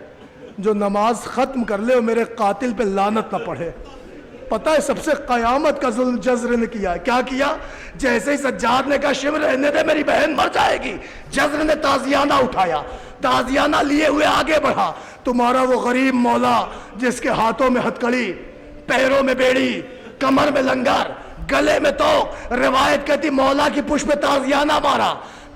جو نماز ختم کر لے اور میرے قاتل پہ لعنت نہ پڑھے۔ پتہ ہے سب سے قیامت کا ظلم جزر نے کیا ہے۔ کیا کیا؟ جیسے ہی سجاد نے کہا شمر رہنے دے میری بہن مر جائے گی، جزر نے تازیانہ اٹھایا، تازیانہ لیے ہوئے آگے بڑھا۔ تمہارا وہ غریب مولا جس کے ہاتھوں میں ہتھکڑی، پیروں میں بیڑی، کمر میں لنگر، گلے میں توق، روایت کہتی مولا کی پشت پہ تازیانہ مارا،